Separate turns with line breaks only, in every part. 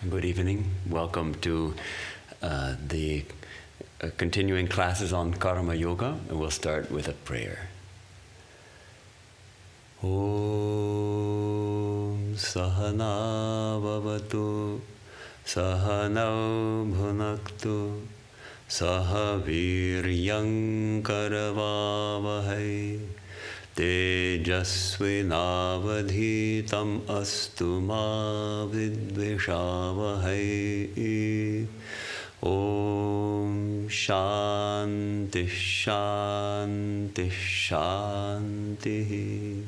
Good evening. Welcome to the continuing classes on Karma Yoga, and we'll start with a prayer. Om Sahana Bhavatu Sahanau Bhunaktu Sahaviryam Karavavahai Tejasvinavadhitam astu ma vidvishavahai. Om Shanti Shanti Shanti.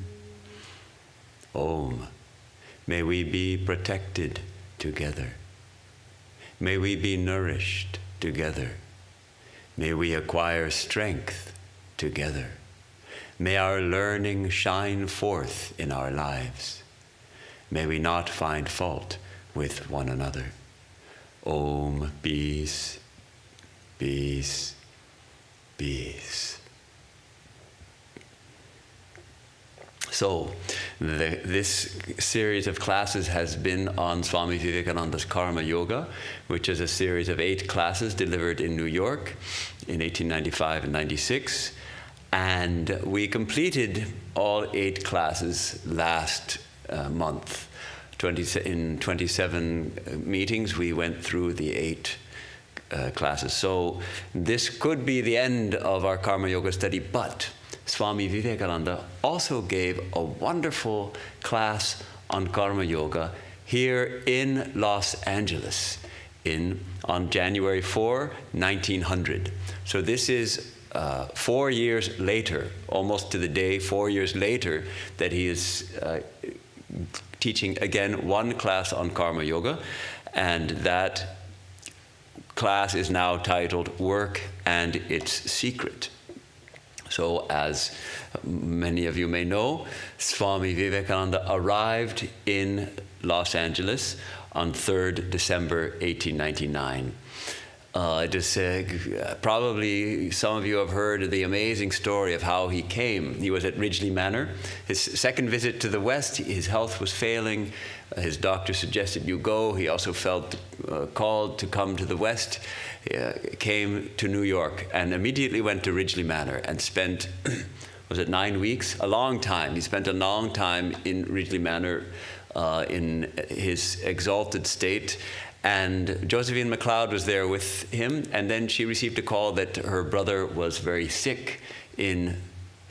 Om. May we be protected together. May we be nourished together. May we acquire strength together. May our learning shine forth in our lives. May we not find fault with one another. Om, peace, peace, peace. So, this series of classes has been on Swami Vivekananda's Karma Yoga, which is a series of 8 classes delivered in New York in 1895 and 96. And we completed all 8 classes last month. In 27 meetings, we went through the 8 classes. So this could be the end of our Karma Yoga study, but Swami Vivekananda also gave a wonderful class on Karma Yoga here in Los Angeles on January 4, 1900. So this is 4 years later, almost to the day, 4 years later, that he is teaching again one class on Karma Yoga, and that class is now titled Work and Its Secret. So as many of you may know, Swami Vivekananda arrived in Los Angeles on 3rd December 1899. Probably some of you have heard the amazing story of how he came. He was at Ridgely Manor. His second visit to the West, his health was failing. His doctor suggested you go. He also felt called to come to the West. Came to New York and immediately went to Ridgely Manor and spent, was it 9 weeks? A long time. He spent a long time in Ridgely Manor in his exalted state. And Josephine MacLeod was there with him, and then she received a call that her brother was very sick in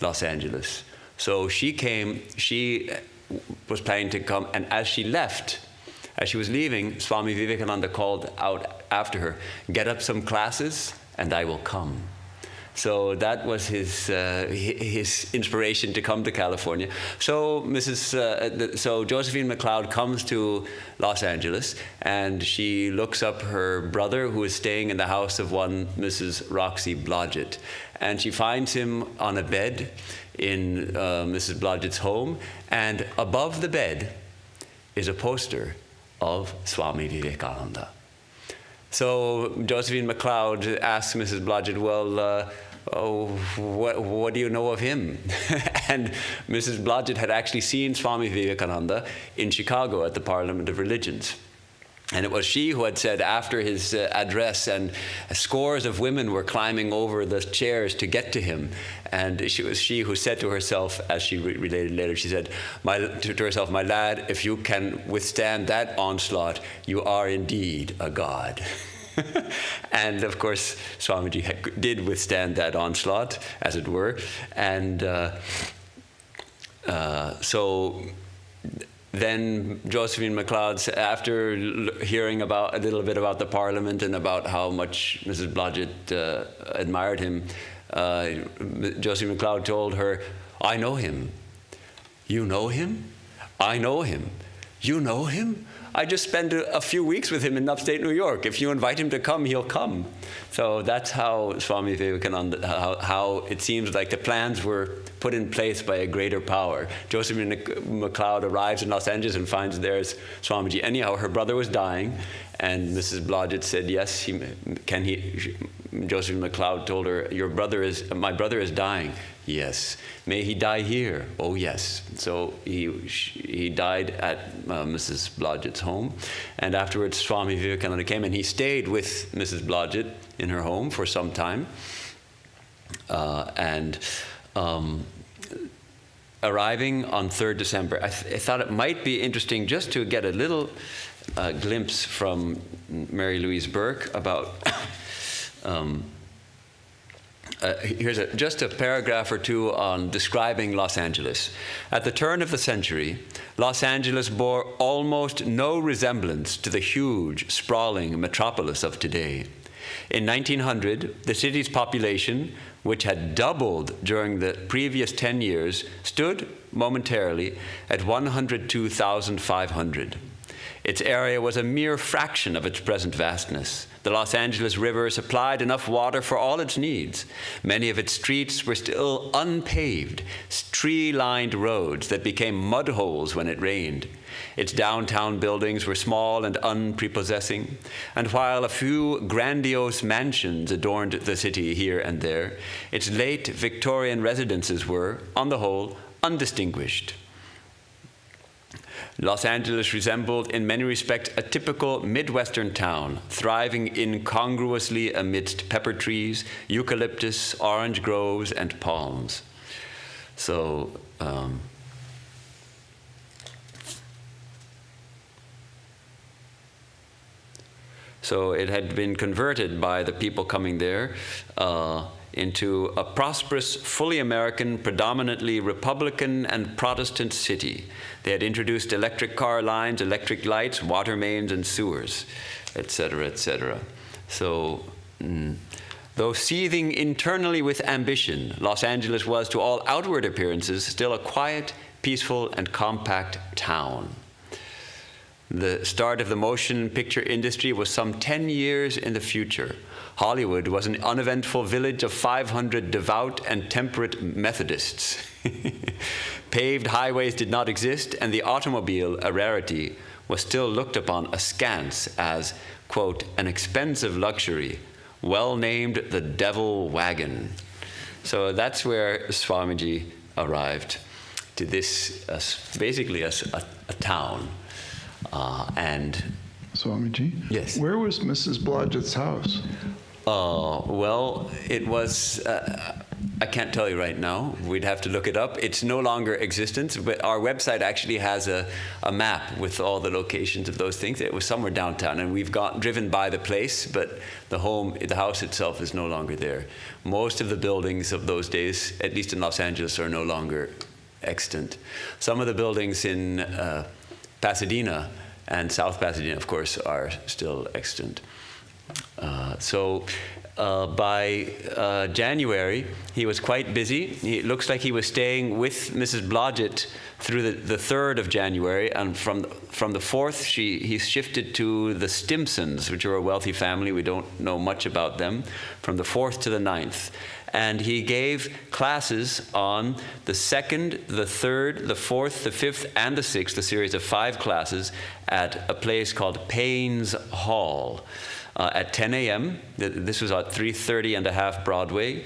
Los Angeles. So she came, she was planning to come, and as she left, as she was leaving, Swami Vivekananda called out after her, "Get up some classes and I will come." So that was his inspiration to come to California. So so Josephine MacLeod comes to Los Angeles, and she looks up her brother, who is staying in the house of one Mrs. Roxy Blodgett, and she finds him on a bed in Mrs. Blodgett's home, and above the bed is a poster of Swami Vivekananda. So Josephine MacLeod asks Mrs. Blodgett, well, what do you know of him? And Mrs. Blodgett had actually seen Swami Vivekananda in Chicago at the Parliament of Religions. And it was she who had said after his address, and scores of women were climbing over the chairs to get to him. And it was she who said to herself, as she related later, she said to herself, "My lad, if you can withstand that onslaught, you are indeed a god." And of course, Swamiji did withstand that onslaught, as it were. And so then Josephine MacLeod, after hearing a little bit about the Parliament and about how much Mrs. Blodgett admired him, Josephine MacLeod told her, "I know him." "You know him?" "I know him." "You know him?" "I just spent a few weeks with him in upstate New York. If you invite him to come, he'll come." So that's how Swami Vivekananda, how it seems like the plans were put in place by a greater power. Josephine MacLeod arrives in Los Angeles and finds there's Swamiji. Anyhow, her brother was dying, and Mrs. Blodgett said, yes, Josephine MacLeod told her, my brother is dying. Yes. May he die here? Oh, yes. So he died at Mrs. Blodgett's home. And afterwards, Swami Vivekananda came, and he stayed with Mrs. Blodgett in her home for some time. Arriving on 3rd December, I thought it might be interesting just to get a little glimpse from Mary Louise Burke about here's just a paragraph or two on describing Los Angeles. At the turn of the century, Los Angeles bore almost no resemblance to the huge, sprawling metropolis of today. In 1900, the city's population, which had doubled during the previous 10 years, stood momentarily at 102,500. Its area was a mere fraction of its present vastness. The Los Angeles River supplied enough water for all its needs. Many of its streets were still unpaved, tree-lined roads that became mud holes when it rained. Its downtown buildings were small and unprepossessing, and while a few grandiose mansions adorned the city here and there, its late Victorian residences were, on the whole, undistinguished. Los Angeles resembled in many respects a typical Midwestern town, thriving incongruously amidst pepper trees, eucalyptus, orange groves, and palms. So, so it had been converted by the people coming there into a prosperous, fully American, predominantly Republican and Protestant city. They had introduced electric car lines, electric lights, water mains, and sewers, etc., etc. So, though seething internally with ambition, Los Angeles was, to all outward appearances, still a quiet, peaceful, and compact town. The start of the motion picture industry was some 10 years in the future. Hollywood was an uneventful village of 500 devout and temperate Methodists. Paved highways did not exist, and the automobile, a rarity, was still looked upon askance as, quote, an expensive luxury, well named the Devil Wagon. So that's where Swamiji arrived, to this, basically a town. And
Swamiji?
Yes.
Where was Mrs. Blodgett's house?
Well, it was, I can't tell you right now. We'd have to look it up. It's no longer existent, but our website actually has a map with all the locations of those things. It was somewhere downtown, and we've driven by the place, but the house itself is no longer there. Most of the buildings of those days, at least in Los Angeles, are no longer extant. Some of the buildings in Pasadena and South Pasadena, of course, are still extant. By January, he was quite busy. It looks like he was staying with Mrs. Blodgett through the 3rd of January, and from the 4th, he shifted to the Stimsons, which are a wealthy family. We don't know much about them, from the 4th to the 9th. And he gave classes on the 2nd, the 3rd, the 4th, the 5th, and the 6th, a series of 5 classes at a place called Payne's Hall at 10 a.m. This was at 330 and a half Broadway,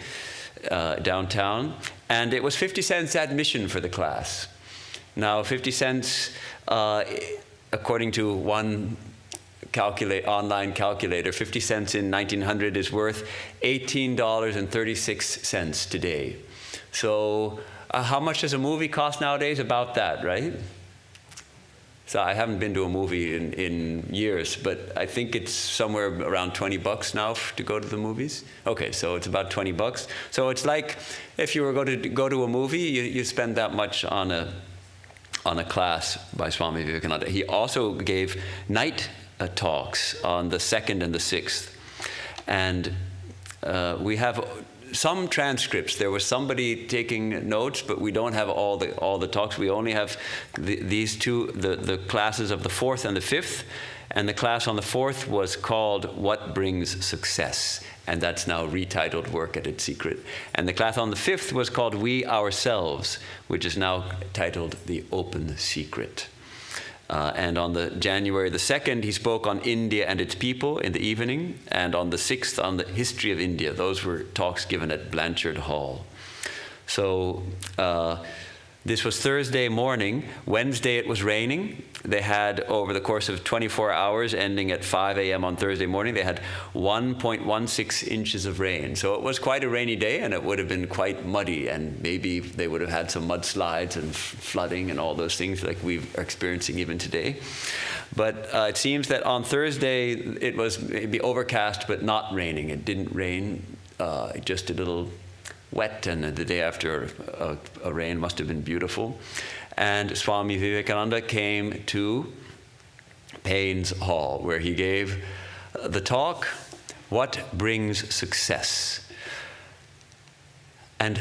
downtown. And it was 50 cents admission for the class. Now, 50 cents, according to one online calculator, 50 cents in 1900 is worth $18.36 today. So how much does a movie cost nowadays? About that, right? So I haven't been to a movie in years, but I think it's somewhere around $20 now to go to the movies. Okay, so it's about $20. So it's like if you were going to go to a movie, you spend that much on a class by Swami Vivekananda. He also gave night talks on the 2nd and the 6th. And we have some transcripts. There was somebody taking notes, but we don't have all the talks. We only have these two, the classes of the 4th and the 5th. And the class on the 4th was called What Brings Success? And that's now retitled Work at Its Secret. And the class on the 5th was called We Ourselves, which is now titled The Open Secret. And on the January the 2nd, he spoke on India and its people in the evening, and on the 6th on the history of India. Those were talks given at Blanchard Hall. So this was Thursday morning. Wednesday it was raining. They had, over the course of 24 hours, ending at 5 a.m. on Thursday morning, they had 1.16 inches of rain. So it was quite a rainy day, and it would have been quite muddy, and maybe they would have had some mudslides and flooding and all those things like we are experiencing even today. But it seems that on Thursday it was maybe overcast but not raining. It didn't rain, just a little wet, and the day after a rain must have been beautiful. And Swami Vivekananda came to Payne's Hall, where he gave the talk, What Brings Success? And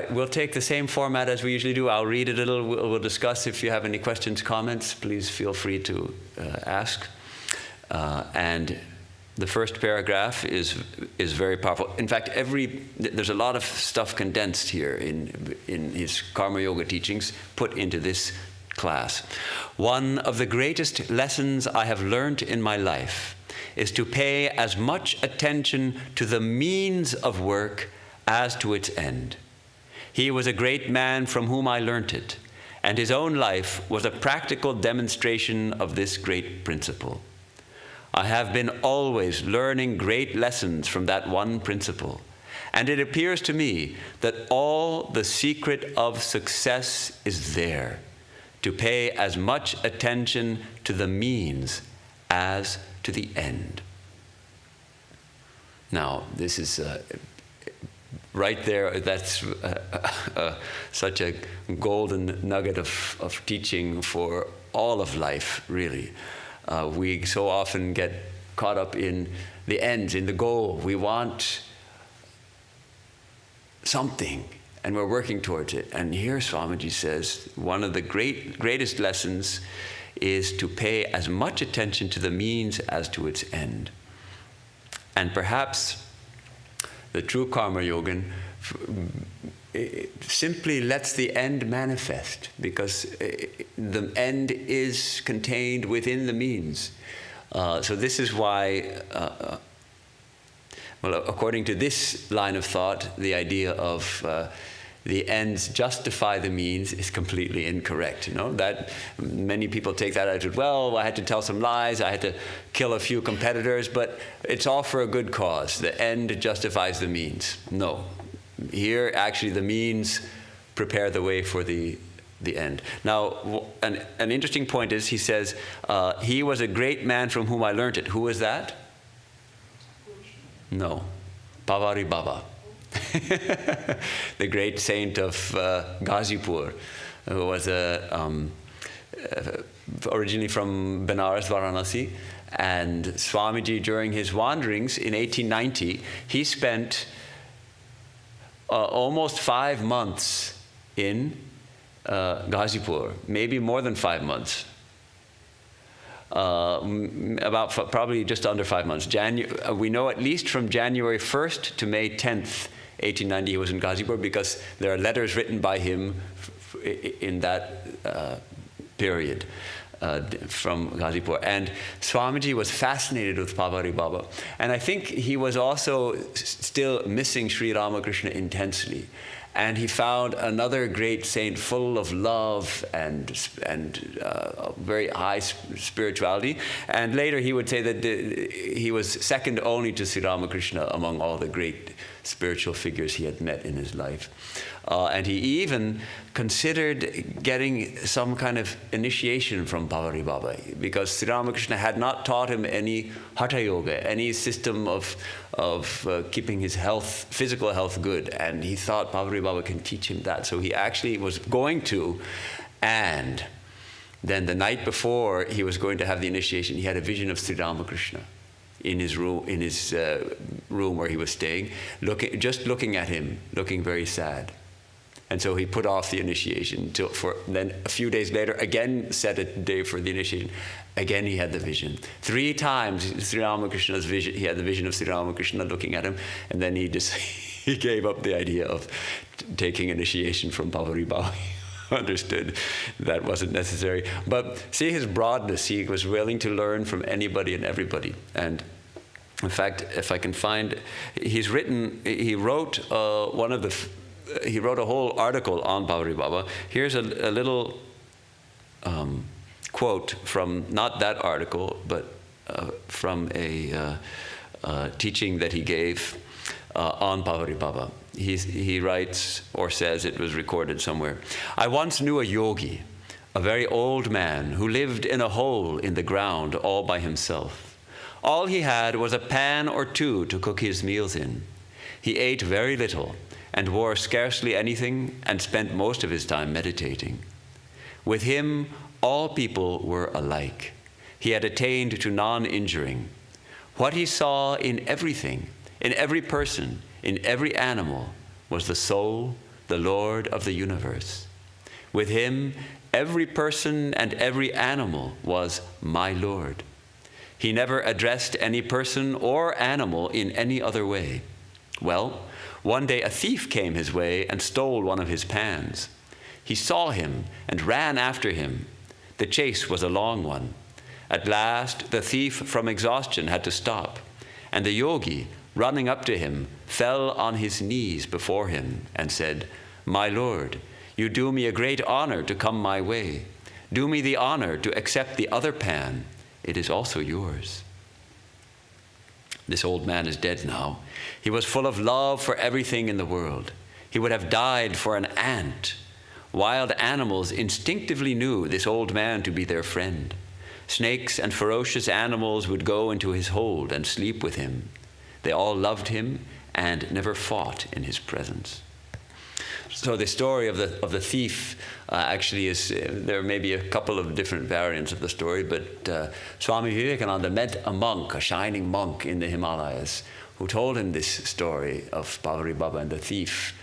we'll take the same format as we usually do. I'll read it a little, we'll discuss. If you have any questions, comments, please feel free to ask. And the first paragraph is very powerful. In fact, there's a lot of stuff condensed here in his Karma Yoga teachings put into this class. One of the greatest lessons I have learned in my life is to pay as much attention to the means of work as to its end. He was a great man from whom I learnt it, and his own life was a practical demonstration of this great principle. I have been always learning great lessons from that one principle, and it appears to me that all the secret of success is there, to pay as much attention to the means as to the end. Now, this is right there, that's such a golden nugget of teaching for all of life, really. We so often get caught up in the ends, in the goal. We want something, and we're working towards it. And here Swamiji says, one of the greatest lessons is to pay as much attention to the means as to its end. And perhaps the true Karma Yogan simply lets the end manifest, because the end is contained within the means. So this is why, well, according to this line of thought, the idea of the ends justify the means is completely incorrect. You know, that many people take that attitude, well, I had to tell some lies, I had to kill a few competitors, but it's all for a good cause. The end justifies the means. No. Here, actually, the means prepare the way for the end. Now, an interesting point is, he says, he was a great man from whom I learned it. Who was that? No. Pavari Baba. The great saint of Ghazipur, who was originally from Benares, Varanasi. And Swamiji, during his wanderings in 1890, he spent almost 5 months in Ghazipur, maybe more than 5 months. Probably just under 5 months. We know at least from January 1st to May 10th, 1890, he was in Ghazipur, because there are letters written by him in that period from Ghazipur. And Swamiji was fascinated with Pavari Baba. And I think he was also still missing Sri Ramakrishna intensely. And he found another great saint full of love and very high spirituality. And later he would say that he was second only to Sri Ramakrishna among all the great spiritual figures he had met in his life. And he even considered getting some kind of initiation from Pavari Baba, because Sri Ramakrishna had not taught him any Hatha Yoga, any system of keeping his health, physical health good. And he thought Pavari Baba can teach him that. So he actually was going to, and then the night before he was going to have the initiation, he had a vision of Sri Ramakrishna in his room, where he was staying, just looking at him, looking very sad. And so he put off the initiation then a few days later, again set a day for the initiation. Again he had the vision. 3 times Sri Ramakrishna's vision, he had the vision of Sri Ramakrishna looking at him, and then he gave up the idea of taking initiation from Pavari Baba. understood that wasn't necessary. But see his broadness. He was willing to learn from anybody and everybody. And in fact, if I can find, he wrote he wrote a whole article on Pabari Baba. Here's a little quote from, not that article, but from a teaching that he gave on Pabari Baba. He writes, or says, it was recorded somewhere. I once knew a yogi, a very old man, who lived in a hole in the ground all by himself. All he had was a pan or two to cook his meals in. He ate very little and wore scarcely anything and spent most of his time meditating. With him, all people were alike. He had attained to non-injuring. What he saw in everything, in every person, in every animal, was the soul, the Lord of the universe. With him, every person and every animal was my Lord. He never addressed any person or animal in any other way. Well, one day a thief came his way and stole one of his pans. He saw him and ran after him. The chase was a long one. At last, the thief from exhaustion had to stop, and the yogi, running up to him, fell on his knees before him and said, "My Lord, you do me a great honor to come my way. Do me the honor to accept the other pan. It is also yours." This old man is dead now. He was full of love for everything in the world. He would have died for an ant. Wild animals instinctively knew this old man to be their friend. Snakes and ferocious animals would go into his hold and sleep with him. They all loved him and never fought in his presence. So the story of the thief actually is, there may be a couple of different variants of the story, but Swami Vivekananda met a monk, a shining monk in the Himalayas, who told him this story of Pabari Baba and the thief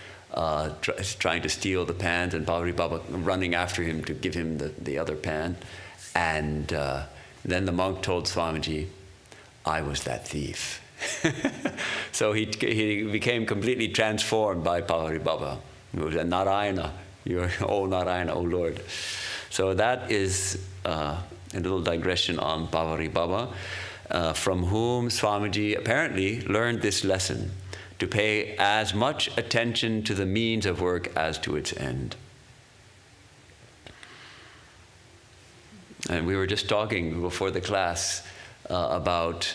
trying to steal the pans, and Pabari Baba running after him to give him the other pan. And then the monk told Swamiji, "I was that thief." So he became completely transformed by Pabari Baba. He was a Narayana, oh Narayana, oh Lord. So that is a little digression on Pabari Baba, from whom Swamiji apparently learned this lesson, to pay as much attention to the means of work as to its end. And we were just talking before the class about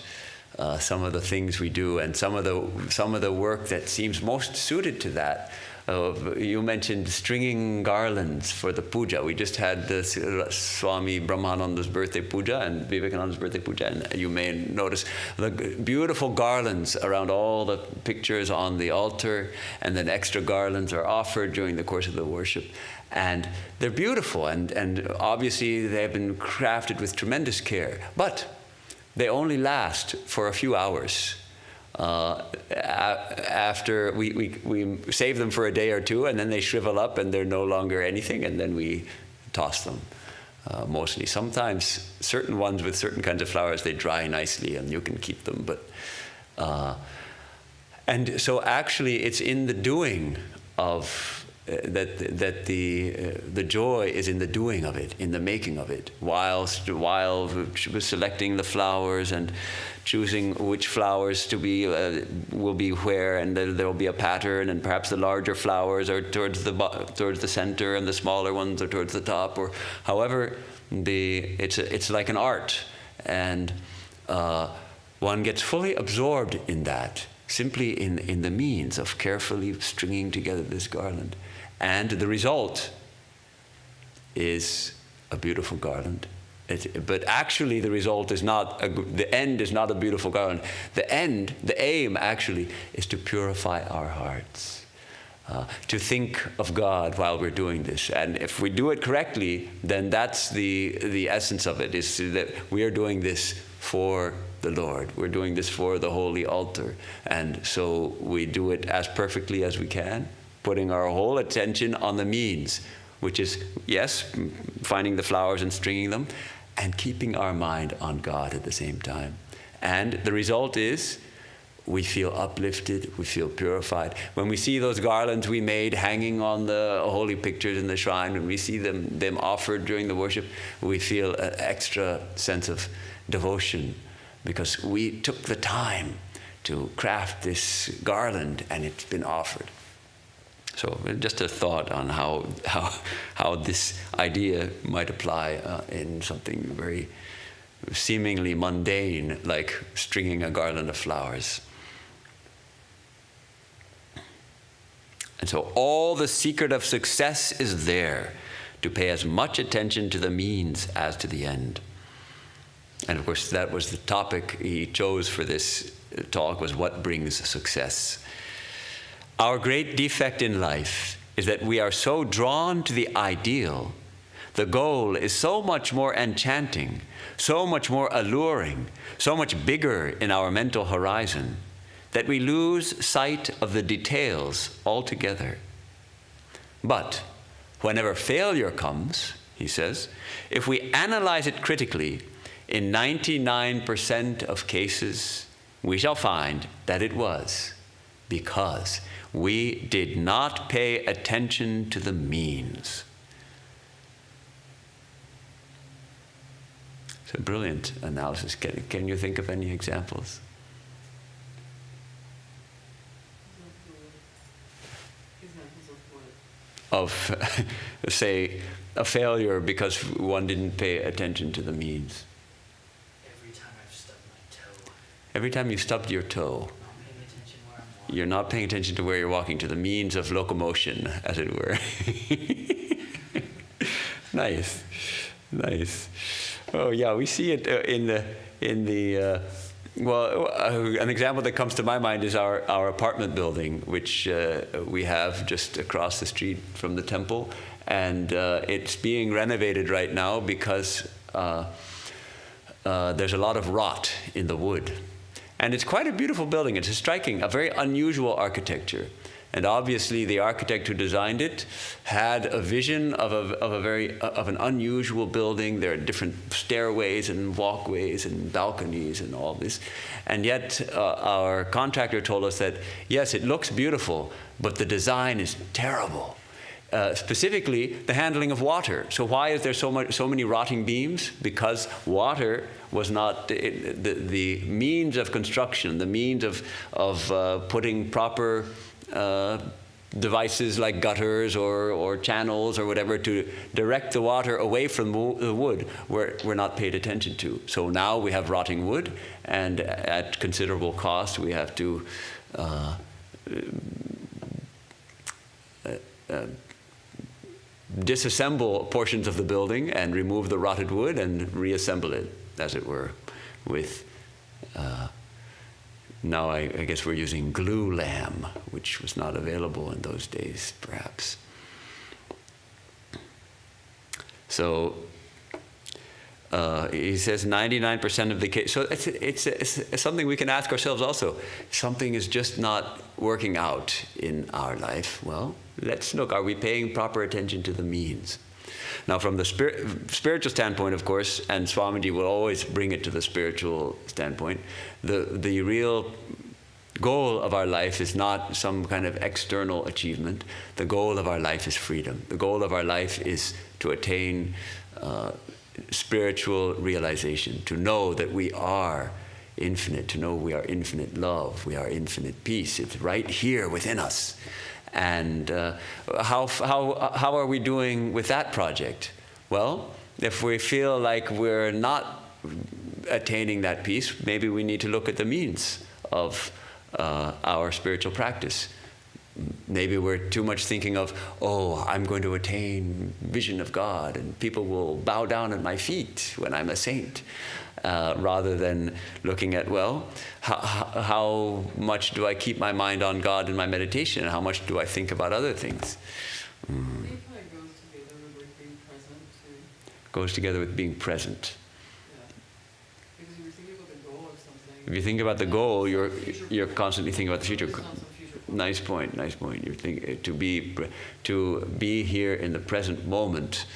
some of the things we do and some of the work that seems most suited to that. You mentioned stringing garlands for the puja. We just had the Swami Brahmananda's birthday puja and Vivekananda's birthday puja, and you may notice the beautiful garlands around all the pictures on the altar, and then extra garlands are offered during the course of the worship. And they're beautiful, and obviously they have been crafted with tremendous care, but they only last for a few hours. After we save them for a day or two, and then they shrivel up and they're no longer anything, and then we toss them. Mostly. Sometimes certain ones with certain kinds of flowers, they dry nicely and you can keep them. But and so actually it's in the doing of that the joy is in the doing of it, in the making of it, while selecting the flowers and choosing which flowers to be will be where, and there will be a pattern, and perhaps the larger flowers are towards the center and the smaller ones are towards the top, or however it's like an art, and one gets fully absorbed in that, simply in the means of carefully stringing together this garland. And the result is a beautiful garland. But actually the result is not, the end is not a beautiful garland. The aim actually is to purify our hearts, to think of God while we're doing this. And if we do it correctly, then that's the essence of it, is that we are doing this for the Lord. We're doing this for the holy altar. And so we do it as perfectly as we can, putting our whole attention on the means, which is, yes, finding the flowers and stringing them, and keeping our mind on God at the same time. And the result is we feel uplifted, we feel purified. When we see those garlands we made hanging on the holy pictures in the shrine, when we see them offered during the worship, we feel an extra sense of devotion because we took the time to craft this garland and it's been offered. So just a thought on how this idea might apply in something very seemingly mundane, like stringing a garland of flowers. And so all the secret of success is there, to pay as much attention to the means as to the end. And of course, that was the topic he chose for this talk, was what brings success. Our great defect in life is that we are so drawn to the ideal. The goal is so much more enchanting, so much more alluring, so much bigger in our mental horizon, that we lose sight of the details altogether. But whenever failure comes, he says, if we analyze it critically, in 99% of cases, we shall find that it was because we did not pay attention to the means. It's a brilliant analysis. Can you think of any examples? Of, say, a failure because one didn't pay attention to the means.
Every time I've stubbed my toe.
Every time you stubbed your toe,
Not paying attention where I'm walking.
you're not paying attention to where you're walking, to the means of locomotion, as it were. Nice, nice. Oh yeah, we see it an example that comes to my mind is our apartment building, which we have just across the street from the temple, and it's being renovated right now because there's a lot of rot in the wood. And it's quite a beautiful building. It's a very unusual architecture. And obviously the architect who designed it had a vision of an unusual building. There are different stairways and walkways and balconies and all this. And yet our contractor told us that, yes, it looks beautiful, but the design is terrible. Specifically, the handling of water. So why is there so many rotting beams? Because water was not the means of construction, the means of putting proper devices like gutters or channels or whatever to direct the water away from the wood were not paid attention to. So now we have rotting wood, and at considerable cost we have to disassemble portions of the building and remove the rotted wood and reassemble it, as it were, with now I guess we're using glue lamb, which was not available in those days, perhaps. So he says 99% of the case. So it's something we can ask ourselves also. Something is just not working out in our life. Well, let's look, are we paying proper attention to the means? Now, from the spiritual standpoint, of course, and Swamiji will always bring it to the spiritual standpoint, the real goal of our life is not some kind of external achievement. The goal of our life is freedom. The goal of our life is to attain spiritual realization, to know that we are infinite, to know we are infinite love, we are infinite peace. It's right here within us. And how are we doing with that project? Well, if we feel like we're not attaining that peace, maybe we need to look at the means of our spiritual practice. Maybe we're too much thinking of, oh, I'm going to attain vision of God and people will bow down at my feet when I'm a saint. Rather than looking at, well, how much do I keep my mind on God in my meditation, and how much do I think about other things?
I think it probably goes together with being present too.
Goes together with being present.
Yeah. Because if you're thinking about the goal of something.
If you think about the goal, you're constantly thinking about the future.
Focus on some future goal.
Nice point. Nice point. You're thinking to be here in the present moment.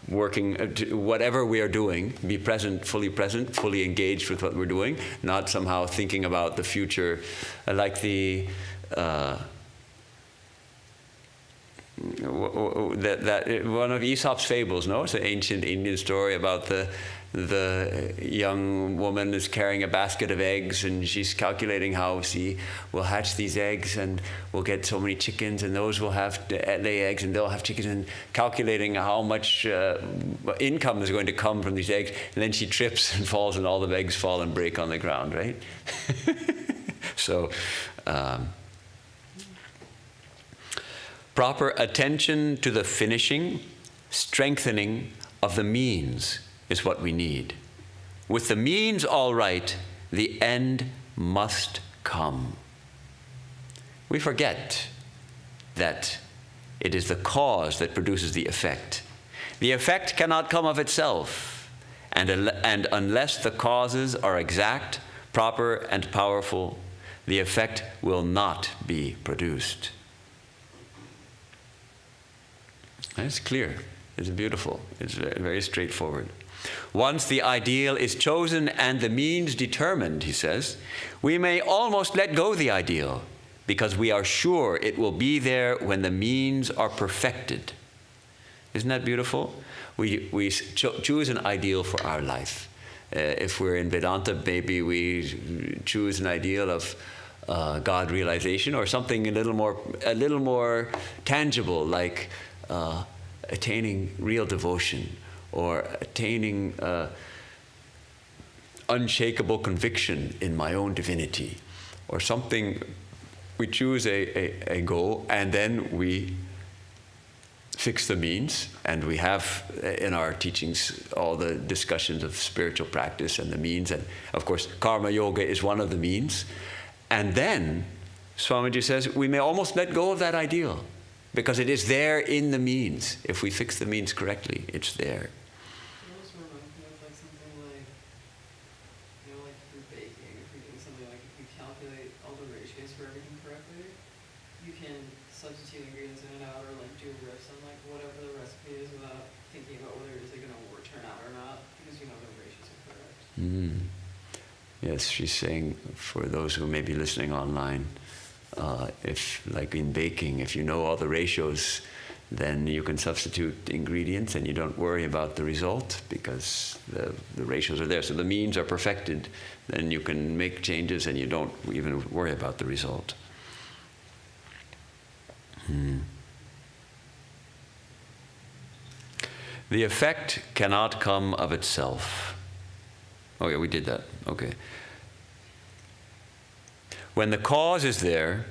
working, whatever we are doing, be present, fully engaged with what we're doing, not somehow thinking about the future, like the one of Aesop's fables, no? It's an ancient Indian story about the young woman is carrying a basket of eggs, and she's calculating how she will hatch these eggs, and we'll get so many chickens, and those will have to lay eggs, and they'll have chickens, and calculating how much income is going to come from these eggs. And then she trips and falls, and all the eggs fall and break on the ground, right? So proper attention to the finishing, strengthening of the means is what we need. With the means all right, the end must come. We forget that it is the cause that produces the effect. The effect cannot come of itself, and unless the causes are exact, proper, and powerful, the effect will not be produced. It's clear. It's beautiful. It's very straightforward. Once the ideal is chosen and the means determined, he says, we may almost let go the ideal because we are sure it will be there when the means are perfected. Isn't that beautiful? We choose an ideal for our life. If we're in Vedanta, maybe we choose an ideal of God realization, or something a little more tangible, like attaining real devotion, or attaining unshakable conviction in my own divinity, or something. We choose a goal, and then we fix the means, and we have in our teachings all the discussions of spiritual practice and the means, and of course karma yoga is one of the means. And then Swamiji says we may almost let go of that ideal, because it is there in the means. If we fix the means correctly, it's there.
It almost reminds me of like something like, you know, like if you're baking, if you're doing something like if you calculate all the ratios for everything correctly, you can substitute ingredients in and out, or like do riffs on like whatever the recipe is without thinking about whether it's going to turn out or not, because you know the ratios are correct.
Mm. Yes, she's saying, for those who may be listening online, if, like in baking, if you know all the ratios, then you can substitute ingredients and you don't worry about the result, because the ratios are there. So the means are perfected, then you can make changes and you don't even worry about the result. The effect cannot come of itself. Oh yeah, we did that. Okay. When the cause is there,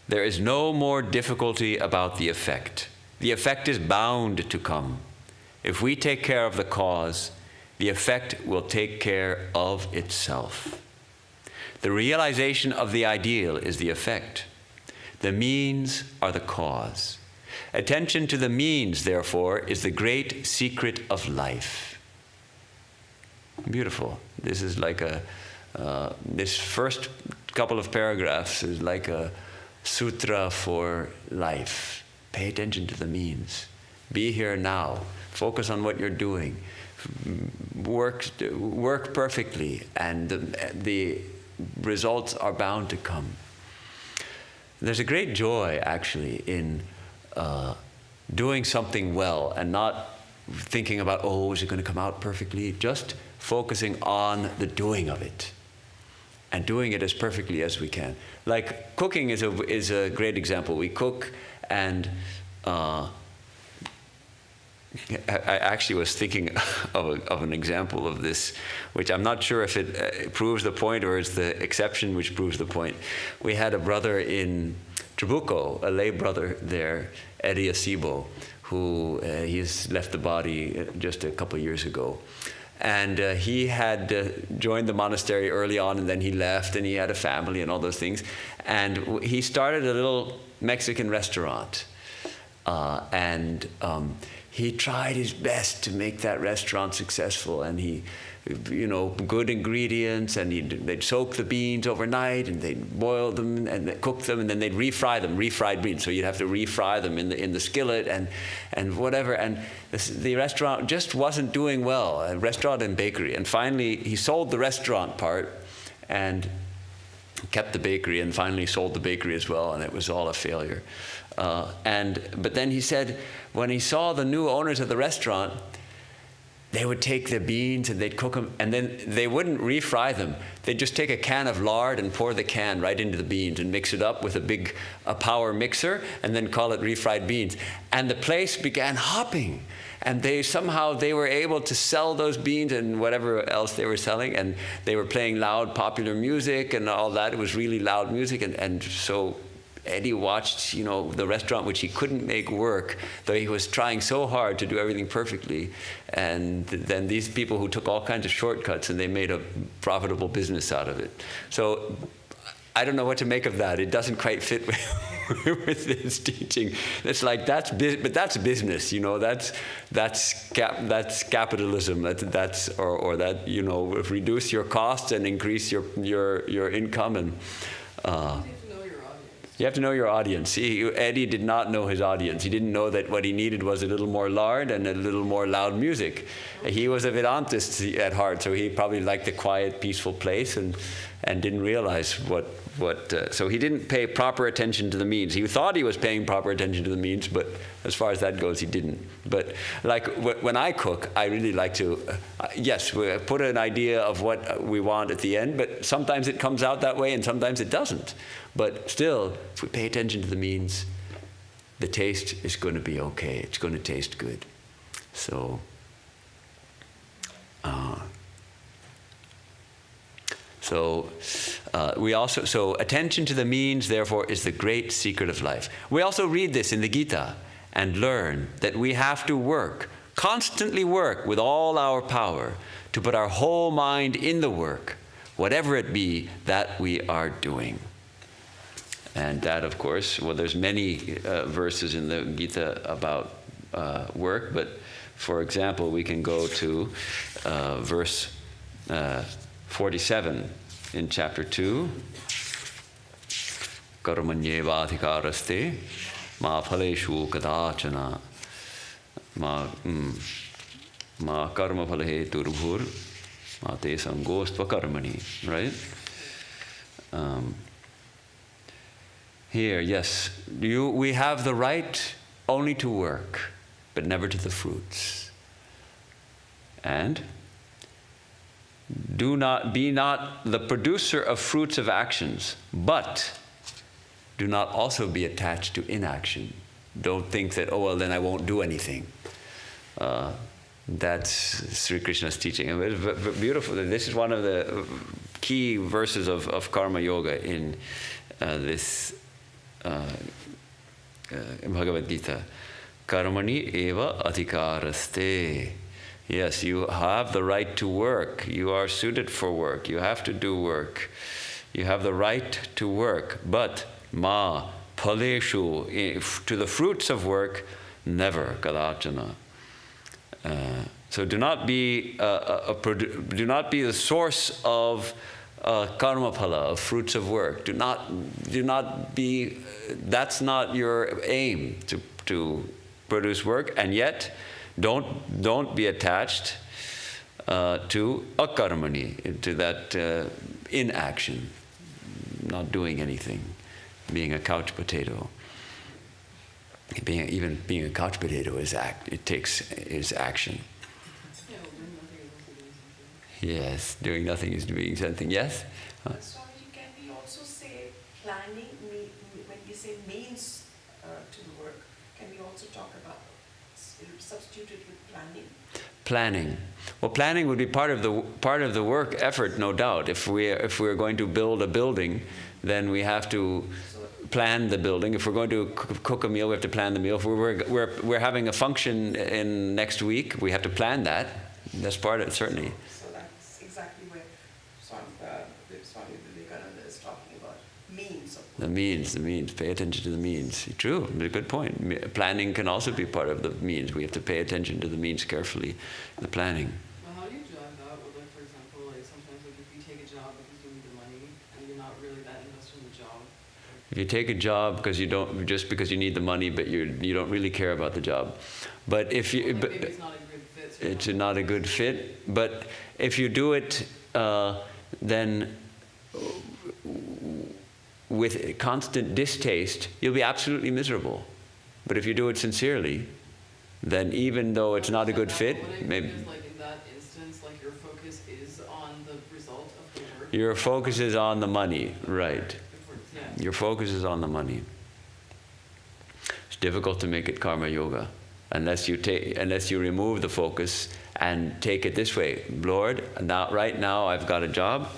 there is no more difficulty about the effect. The effect is bound to come. If we take care of the cause, the effect will take care of itself. The realization of the ideal is the effect. The means are the cause. Attention to the means, therefore, is the great secret of life. Beautiful. This is like this first couple of paragraphs is like a sutra for life. Pay attention to the means. Be here now. Focus on what you're doing. Work perfectly, and the results are bound to come. There's a great joy, actually, in doing something well and not thinking about, oh, is it going to come out perfectly? Just focusing on the doing of it and doing it as perfectly as we can. Like cooking is a great example. We cook, and I actually was thinking of an example of this, which I'm not sure if it proves the point or it's the exception which proves the point. We had a brother in Trabuco, a lay brother there, Eddie Acebo, who he's left the body just a couple of years ago. And he had joined the monastery early on, and then he left, and he had a family and all those things. And he started a little Mexican restaurant. he tried his best to make that restaurant successful, and he, good ingredients, and they'd soak the beans overnight, and they'd boil them, and they'd cook them, and then they'd refry them, refried beans. So you'd have to refry them in the skillet, and whatever. And the restaurant just wasn't doing well, a restaurant and bakery. And finally, he sold the restaurant part, and kept the bakery, and finally sold the bakery as well, and it was all a failure. But then he said, when he saw the new owners of the restaurant, they would take the beans and they'd cook them, and then they wouldn't refry them. They'd just take a can of lard and pour the can right into the beans and mix it up with a power mixer, and then call it refried beans. And the place began hopping. And they were able to sell those beans and whatever else they were selling, and they were playing loud popular music and all that. It was really loud music, and so Eddie watched, the restaurant, which he couldn't make work, though he was trying so hard to do everything perfectly. And then these people who took all kinds of shortcuts, and they made a profitable business out of it. So I don't know what to make of that. It doesn't quite fit with this teaching. It's like but that's business, That's capitalism. Reduce your costs and increase your income, and. You have to know your audience. Eddie did not know his audience. He didn't know that what he needed was a little more lard and a little more loud music. He was a Vedantist at heart, so he probably liked the quiet, peaceful place, and didn't realize so he didn't pay proper attention to the means. He thought he was paying proper attention to the means, but as far as that goes, he didn't. But like when I cook, I really like to, yes, we put an idea of what we want at the end, but sometimes it comes out that way and sometimes it doesn't. But still, if we pay attention to the means, the taste is going to be okay. It's going to taste good. So, So attention to the means, therefore, is the great secret of life. We also read this in the Gita and learn that we have to work, constantly work with all our power to put our whole mind in the work, whatever it be that we are doing. And that, of course, there's many verses in the Gita about work, but for example, we can go to verse 47 in chapter 2. Karmanyevadhikaraste ma phaleshu kadachana ma karma phalehe turbhur ma te sangostva karmani. Right? Here, yes, we have the right only to work, but never to the fruits. And be not the producer of fruits of actions, but do not also be attached to inaction. Don't think that, then I won't do anything. That's Sri Krishna's teaching. And it's beautiful. This is one of the key verses of Karma Yoga in this Bhagavad Gita. Karmani eva adhikaraste. Yes, you have the right to work. You are suited for work. You have to do work. You have the right to work. But ma phaleshu, to the fruits of work, never kadachana. So do not be the source of karma phala, of fruits of work. Do not be. That's not your aim to produce work, and yet don't be attached to akarmani, to that inaction, not doing anything, being a couch potato. Even being a couch potato is action.
Yeah, doing nothing is doing something.
Yes, doing nothing is doing something. Yes.
Swamiji, can we also say planning? When we say means to the work, can we also talk about substitute it with planning?
Planning. Well, planning would be part of the work effort, no doubt. If we're going to build a building, then we have to plan the building. If we're going to cook a meal, we have to plan the meal. If we're having a function in next week, we have to plan that. That's part of it, certainly.
So that's exactly where Swami Vivekananda is talking about means of
The means. Pay attention to the means. True, a good point. Planning can also be part of the means. We have to pay attention to the means carefully, the planning.
Well, how do you drive that with, like, for example, like sometimes like if you take a job because you need the money and you're not really that invested in the job?
If you take a job because you don't, just because you need the money, but you don't really care about the job. But if you,
Like maybe it's not a good fit. So
it's not a good fit. But if you do it, then with constant distaste, you'll be absolutely miserable. But if you do it sincerely, then even though it's not a good fit, maybe
Because, like in that instance, like your focus is on the result of the work.
your focus is on the money, right?
It works, yeah.
Your focus is on the money. It's difficult to make it karma yoga unless you remove the focus and take it this way. Lord, right now I've got a job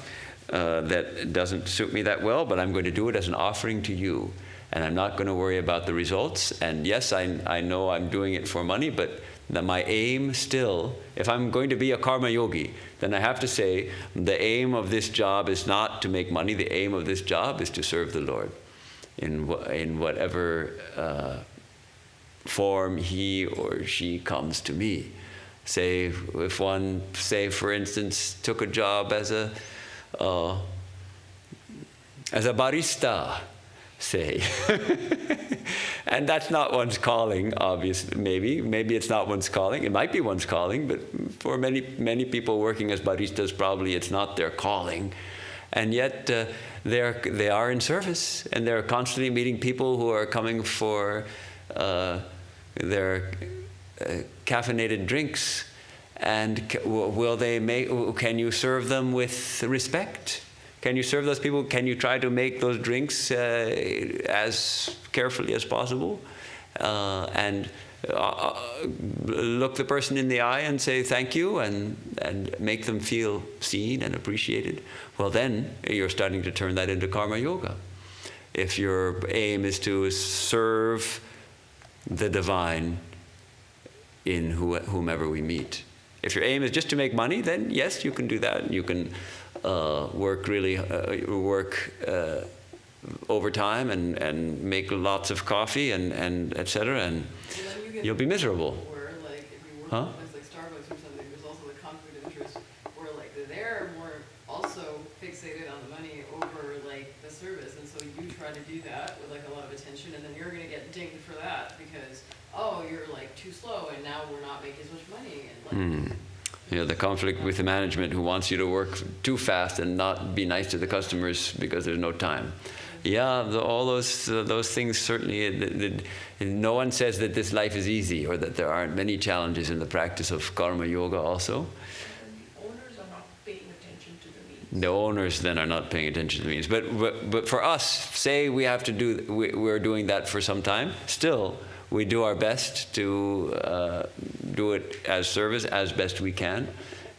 that doesn't suit me that well, but I'm going to do it as an offering to you. And I'm not going to worry about the results. And yes, I know I'm doing it for money, but my aim still, if I'm going to be a karma yogi, then I have to say the aim of this job is not to make money. The aim of this job is to serve the Lord in whatever form he or she comes to me. Say, if one, say for instance, took a job as a barista, say, and that's not one's calling, obviously. Maybe it's not one's calling. It might be one's calling, but for many people working as baristas, probably it's not their calling. And yet they are in service, and they're constantly meeting people who are coming for their caffeinated drinks. And can you serve them with respect? Can you serve those people? Can you try to make those drinks as carefully as possible? And look the person in the eye and say thank you, and make them feel seen and appreciated. Well, then you're starting to turn that into karma yoga. If your aim is to serve the divine in whomever we meet. If your aim is just to make money, then yes, you can do that. You can work overtime and make lots of coffee and etc. and you'll be miserable.
Where like if you work
Huh?
in a place like Starbucks or something, there's also the conflict of interest where like they're more also fixated on the money over like the service, and so you try to do that with like a lot of attention, and then you're gonna get dinged for that because you're like too slow, and now we're not making as much money, and like.
Yeah, the conflict with the management who wants you to work too fast and not be nice to the customers because there's no time. Yeah, all those things certainly. No one says that this life is easy or that there aren't many challenges in the practice of karma yoga also.
And the owners are not paying attention to the means.
The owners then are not paying attention to the means. But for us, say we have to we're doing that for some time, still we do our best to do it as service as best we can.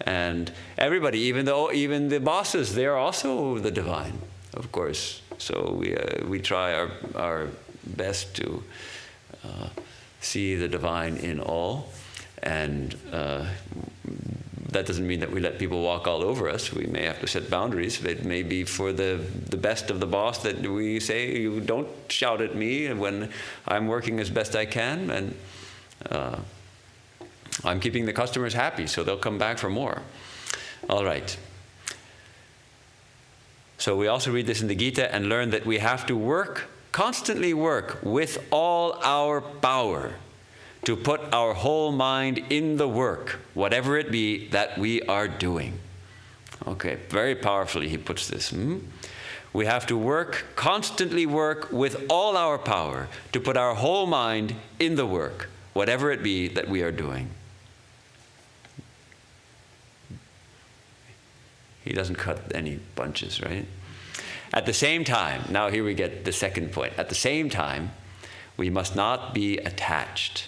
And everybody, even the bosses, they are also the divine, of course. So we try our best to see the divine in all. And that doesn't mean that we let people walk all over us. We may have to set boundaries. It may be for the best of the boss that we say, you don't shout at me when I'm working as best I can, and I'm keeping the customers happy, so they'll come back for more. All right. So we also read this in the Gita and learn that we have to constantly work with all our power to put our whole mind in the work, whatever it be that we are doing. Okay, very powerfully he puts this. We have to constantly work with all our power to put our whole mind in the work, whatever it be that we are doing. He doesn't cut any bunches, right? At the same time, now here we get the second point. At the same time, we must not be attached.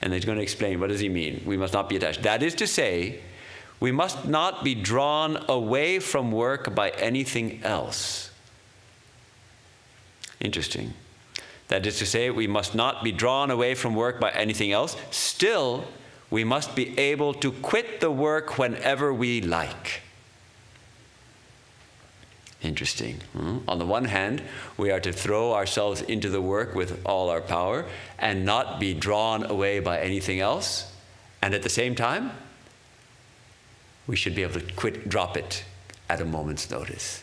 And he's going to explain, what does he mean? We must not be attached. That is to say, we must not be drawn away from work by anything else. Interesting. That is to say, we must not be drawn away from work by anything else. Still, we must be able to quit the work whenever we like. Interesting. On the one hand, we are to throw ourselves into the work with all our power and not be drawn away by anything else. And at the same time, we should be able to drop it at a moment's notice.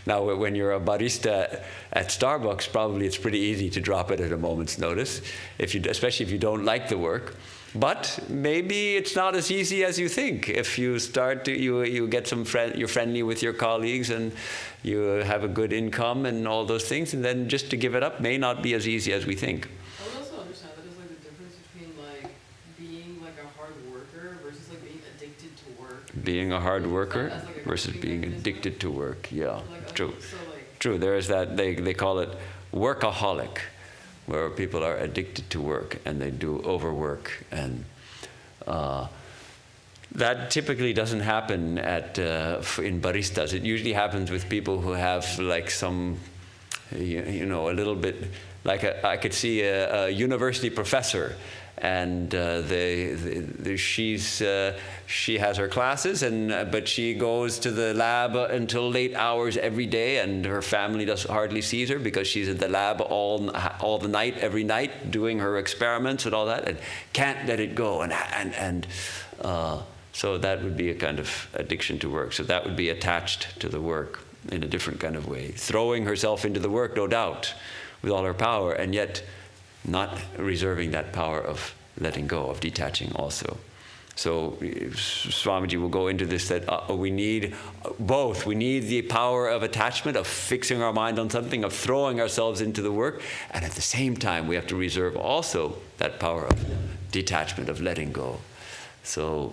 Now, when you're a barista at Starbucks, probably it's pretty easy to drop it at a moment's notice, especially if you don't like the work. But maybe it's not as easy as you think. If you start to, you get you're friendly with your colleagues and you have a good income and all those things, and then just to give it up may not be as easy as we think.
I would also understand that there's like the difference between like being like a hard worker versus like being addicted to work.
Being a hard worker
As, like, a
versus
coping
being
mechanism.
addicted to work. Yeah,
Like,
true.
So like,
True. There is that, they call it workaholic, where people are addicted to work and they do overwork. And that typically doesn't happen in baristas. It usually happens with people who have like some, a little bit, like I could see a university professor, and she has her classes, but she goes to the lab until late hours every day, and her family hardly sees her because she's at the lab all the night, every night, doing her experiments and all that, and can't let it go. So that would be a kind of addiction to work. So that would be attached to the work in a different kind of way, throwing herself into the work, no doubt, with all her power, and yet not reserving that power of letting go, of detaching also. So Swamiji will go into this, that we need both. We need the power of attachment, of fixing our mind on something, of throwing ourselves into the work, and at the same time we have to reserve also that power of detachment, of letting go. So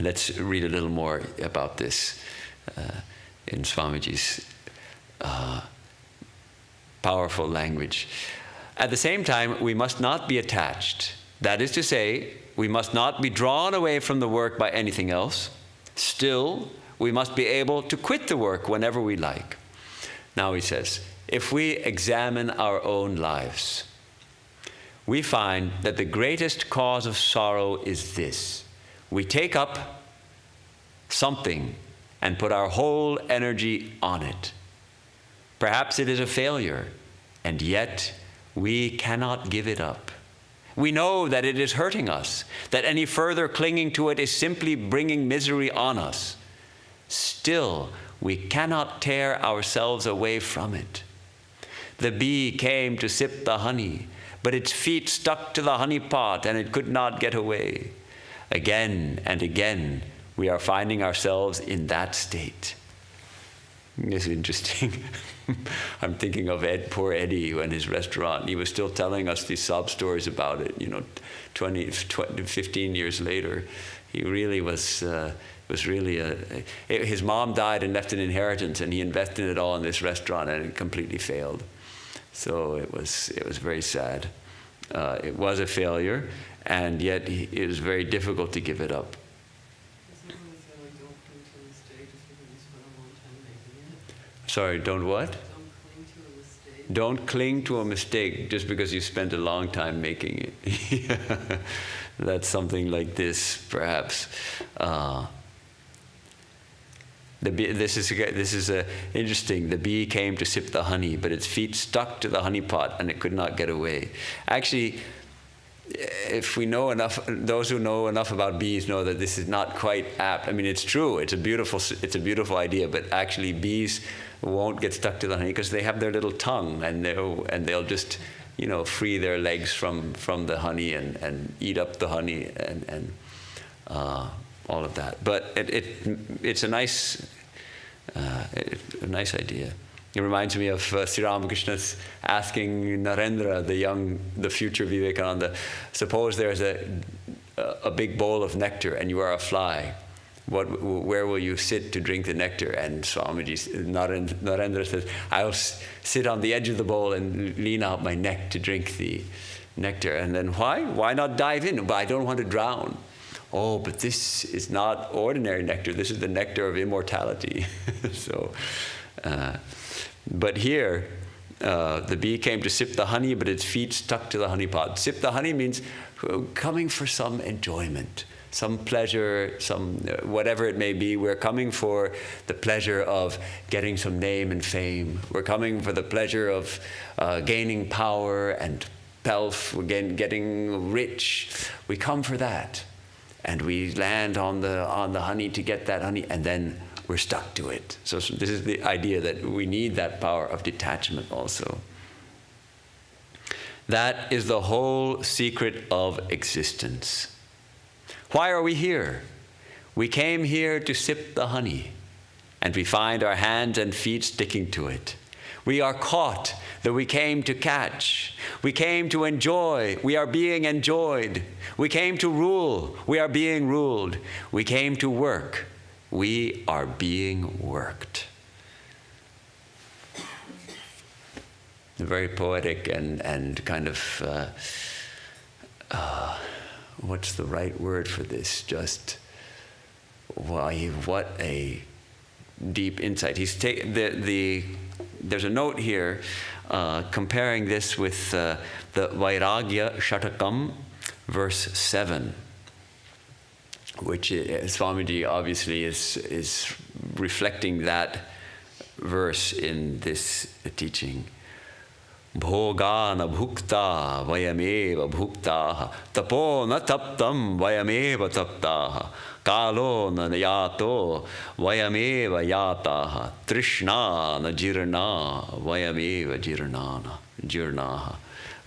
let's read a little more about this in Swamiji's powerful language. At the same time, we must not be attached. That is to say, we must not be drawn away from the work by anything else. Still, we must be able to quit the work whenever we like. Now he says, if we examine our own lives, we find that the greatest cause of sorrow is this. We take up something and put our whole energy on it. Perhaps it is a failure, and yet we cannot give it up. We know that it is hurting us, that any further clinging to it is simply bringing misery on us. Still, we cannot tear ourselves away from it. The bee came to sip the honey, but its feet stuck to the honey pot and it could not get away. Again and again, we are finding ourselves in that state. It's interesting. I'm thinking of poor Eddie in his restaurant. He was still telling us these sob stories about it, 15 years later. He really was his mom died and left an inheritance, and he invested it all in this restaurant, and it completely failed. So it was very sad. It was a failure, and yet it was very difficult to give it up. Sorry, don't what? Don't cling to a mistake just because you spent a long time making it. That's something like this, perhaps. This is interesting. The bee came to sip the honey, but its feet stuck to the honey pot and it could not get away. Actually, if we know enough, those who know enough about bees know that this is not quite apt. I mean, it's true. It's a beautiful idea, but actually bees won't get stuck to the honey because they have their little tongue, and they'll just free their legs from the honey and eat up the honey and all of that. But it's a nice idea. It reminds me of Sri Ramakrishna's asking Narendra, the future Vivekananda, suppose there's a big bowl of nectar and you are a fly. Where will you sit to drink the nectar? And Narendra says, I'll sit on the edge of the bowl and lean out my neck to drink the nectar. And then why? Why not dive in? But I don't want to drown. Oh, but this is not ordinary nectar. This is the nectar of immortality. But here, the bee came to sip the honey, but its feet stuck to the honey pot. Sip the honey means coming for some enjoyment, some pleasure, some whatever it may be. We're coming for the pleasure of getting some name and fame. We're coming for the pleasure of gaining power and pelf. We're getting rich. We come for that, and we land on the honey to get that honey, and then we're stuck to it. So this is the idea that we need that power of detachment also. That is the whole secret of existence. Why are we here? We came here to sip the honey, and we find our hands and feet sticking to it. We are caught, that we came to catch. We came to enjoy, we are being enjoyed. We came to rule, we are being ruled. We came to work, we are being worked. Very poetic and kind of, what's the right word for this? Just, why, what a deep insight. There's a note here comparing this with the Vairagya Shatakam, verse 7, which Swamiji obviously is reflecting that verse in this teaching. Bhogana bhukta vayameva bhuktaha tapo na taptam vayameva taptaha kalo na yato vayameva yataha trishna na jirna vayameva jirnaha,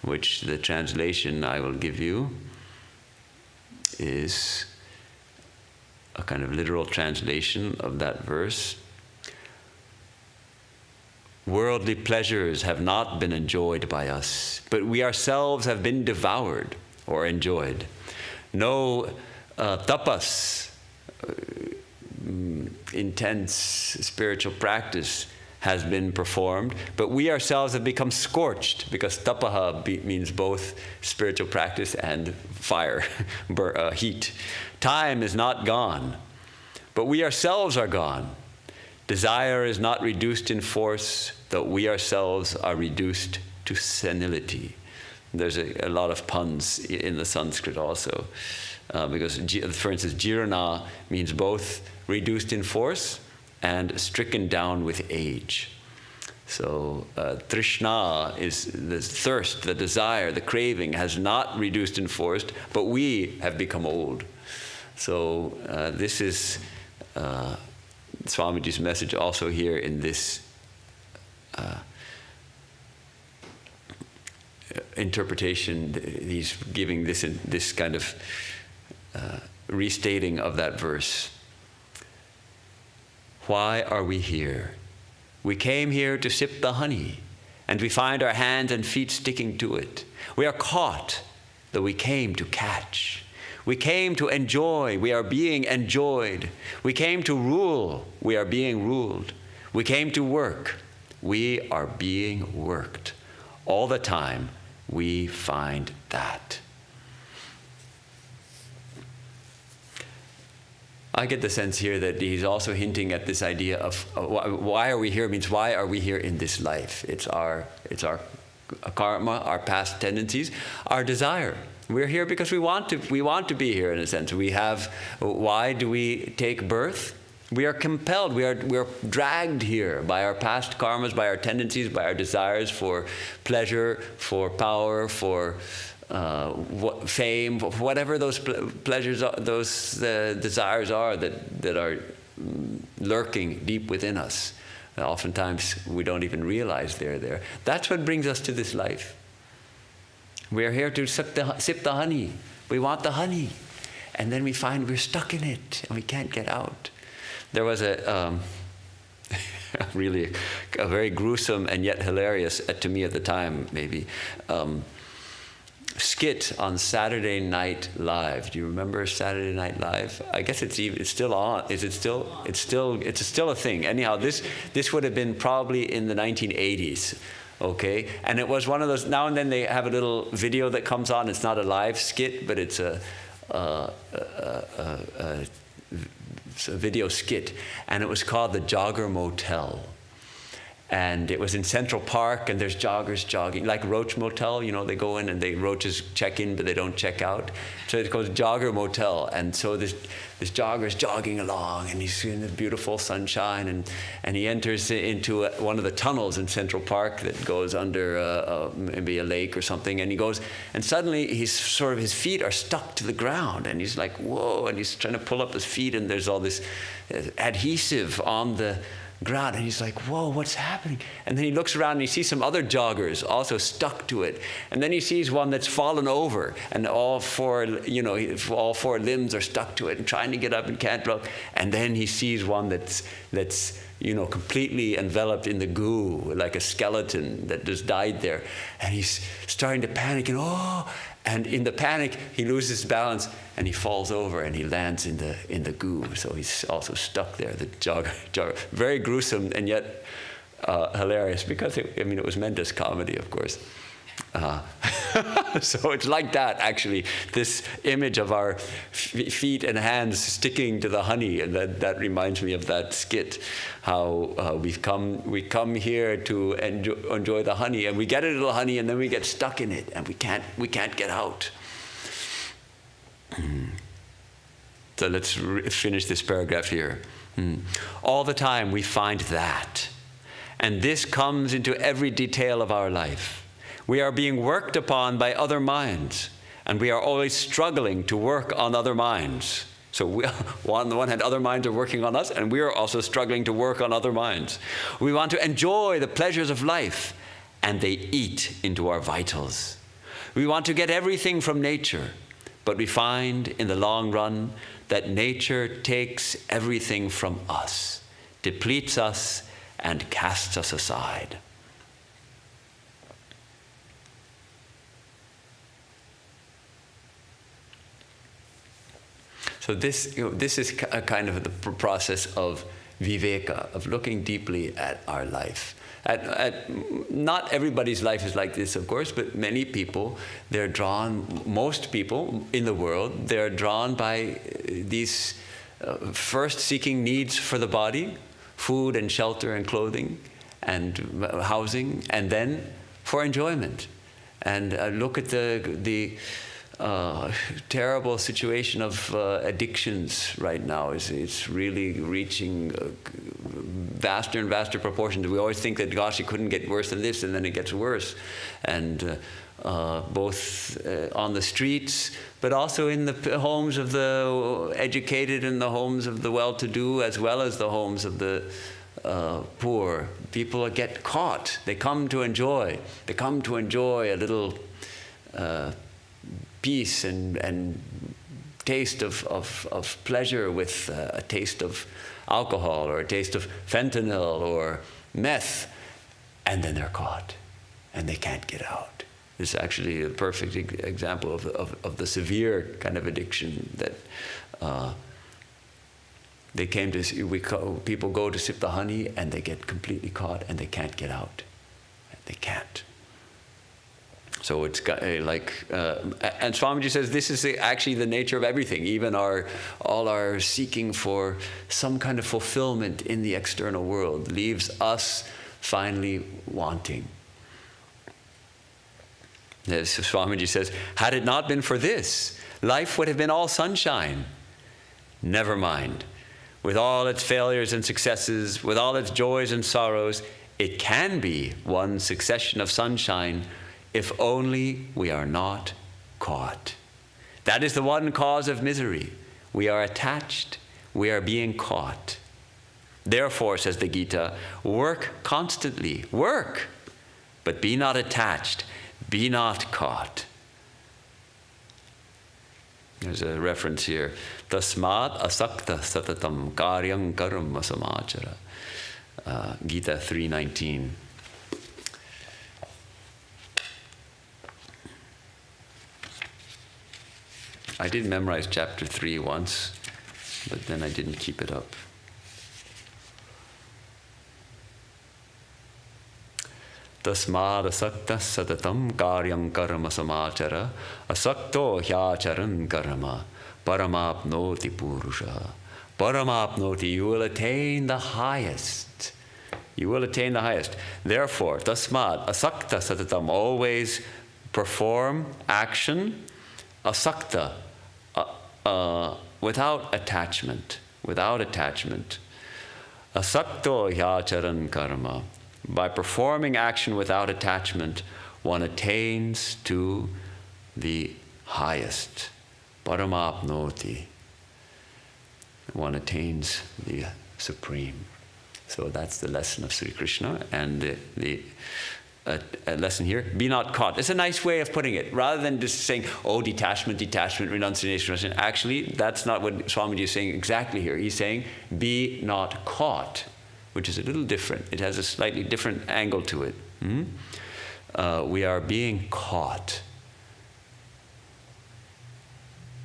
which the translation I will give you is a kind of literal translation of that verse. Worldly pleasures have not been enjoyed by us, but we ourselves have been devoured or enjoyed. No tapas, intense spiritual practice, has been performed, but we ourselves have become scorched, because tapaha means both spiritual practice and fire, heat. Time is not gone, but we ourselves are gone. Desire is not reduced in force, though we ourselves are reduced to senility. There's a lot of puns in the Sanskrit also, because, for instance, jirana means both reduced in force and stricken down with age. So trishna is the thirst, the desire, the craving has not reduced in force, but we have become old. So this is Swamiji's message also here in this interpretation. He's giving this kind of restating of that verse. Why are we here? We came here to sip the honey, and we find our hands and feet sticking to it. We are caught, though we came to catch. We came to enjoy, we are being enjoyed. We came to rule, we are being ruled. We came to work, we are being worked. All the time, we find that. I get the sense here that he's also hinting at this idea of why are we here, means why are we here in this life? It's our karma, our past tendencies, our desire. We're here because we want to be here, in a sense. Why do we take birth? We are compelled, we are dragged here by our past karmas, by our tendencies, by our desires for pleasure, for power, for fame, whatever those pleasures, those desires are that are lurking deep within us. Oftentimes we don't even realize they're there. That's what brings us to this life. We're here to sip the honey. We want the honey. And then we find we're stuck in it and we can't get out. There was a very gruesome and yet hilarious, to me at the time maybe, skit on Saturday Night Live. Do you remember Saturday Night Live? I guess it's still on. Is it still? It's still a thing. Anyhow, this would have been probably in the 1980s. Okay, and it was one of those. Now and then they have a little video that comes on. It's not a live skit, but it's a video skit, and it was called The Jogger Motel. And it was in Central Park, and there's joggers jogging, like Roach Motel, you know, they go in and roaches check in, but they don't check out. So it's called Jogger Motel. And so this jogger's jogging along, and he's in the beautiful sunshine, and he enters into one of the tunnels in Central Park that goes under maybe a lake or something, and he goes, and suddenly his feet are stuck to the ground, and he's like, whoa, and he's trying to pull up his feet, and there's all this adhesive on the ground, and he's like, whoa, what's happening? And then he looks around and he sees some other joggers also stuck to it, and then he sees one that's fallen over, and all four limbs are stuck to it and trying to get up and can't look. And then he sees one that's completely enveloped in the goo, like a skeleton that just died there, and he's starting to panic, and in the panic, he loses balance and he falls over and he lands in the goo. So he's also stuck there, the jogger. Very gruesome and yet hilarious, because it was meant as comedy, of course. So it's like that, actually, this image of our feet and hands sticking to the honey, and that reminds me of that skit, how we come here to enjoy the honey, and we get a little honey, and then we get stuck in it, and we can't get out. So let's finish this paragraph here. All the time we find that, and this comes into every detail of our life. We are being worked upon by other minds, and we are always struggling to work on other minds. So on the one hand, other minds are working on us, and we are also struggling to work on other minds. We want to enjoy the pleasures of life, and they eat into our vitals. We want to get everything from nature, but we find in the long run that nature takes everything from us, depletes us, and casts us aside. So this is a kind of the process of viveka, of looking deeply at our life. Not everybody's life is like this, of course, but many people, most people in the world, they're drawn by these first seeking needs for the body, food and shelter and clothing and housing, and then for enjoyment. And look at the terrible situation of addictions right now. It's really reaching vaster and vaster proportions. We always think that, gosh, it couldn't get worse than this, and then it gets worse. And both on the streets, but also in the homes of the educated and the homes of the well-to-do, as well as the homes of the poor. People get caught. They come to enjoy. They come to enjoy a little peace and taste of pleasure with a taste of alcohol or a taste of fentanyl or meth, and then they're caught and they can't get out. It's actually a perfect example of the severe kind of addiction that they came to see. People go to sip the honey and they get completely caught and they can't get out. They can't. So it's like, and Swamiji says this is actually the nature of everything, even all our seeking for some kind of fulfillment in the external world leaves us finally wanting. As Swamiji says, had it not been for this, life would have been all sunshine. Never mind. With all its failures and successes, with all its joys and sorrows, it can be one succession of sunshine, if only we are not caught. That is the one cause of misery. We are attached. We are being caught. Therefore, says the Gita, work constantly. Work, but be not attached. Be not caught. There's a reference here. Tasmat asakta satatam karyam karma samachara. Gita 3:19. I did memorize chapter 3 once, but then I didn't keep it up. Tasmad asakta satatam karyam karma samachara asakto hyacharan karma paramapnoti purusha. Paramapnoti, you will attain the highest You will attain the highest. Therefore, tasmat asakta satatam, always perform action, asakta, without attachment, Asakto hyacharan karma. By performing action without attachment, one attains to the highest. Paramapnoti. One attains the supreme. So that's the lesson of Sri Krishna, and the lesson here, be not caught. It's a nice way of putting it. Rather than just saying, oh, detachment, renunciation. Actually, that's not what Swamiji is saying exactly here. He's saying, be not caught, which is a little different. It has a slightly different angle to it. We are being caught.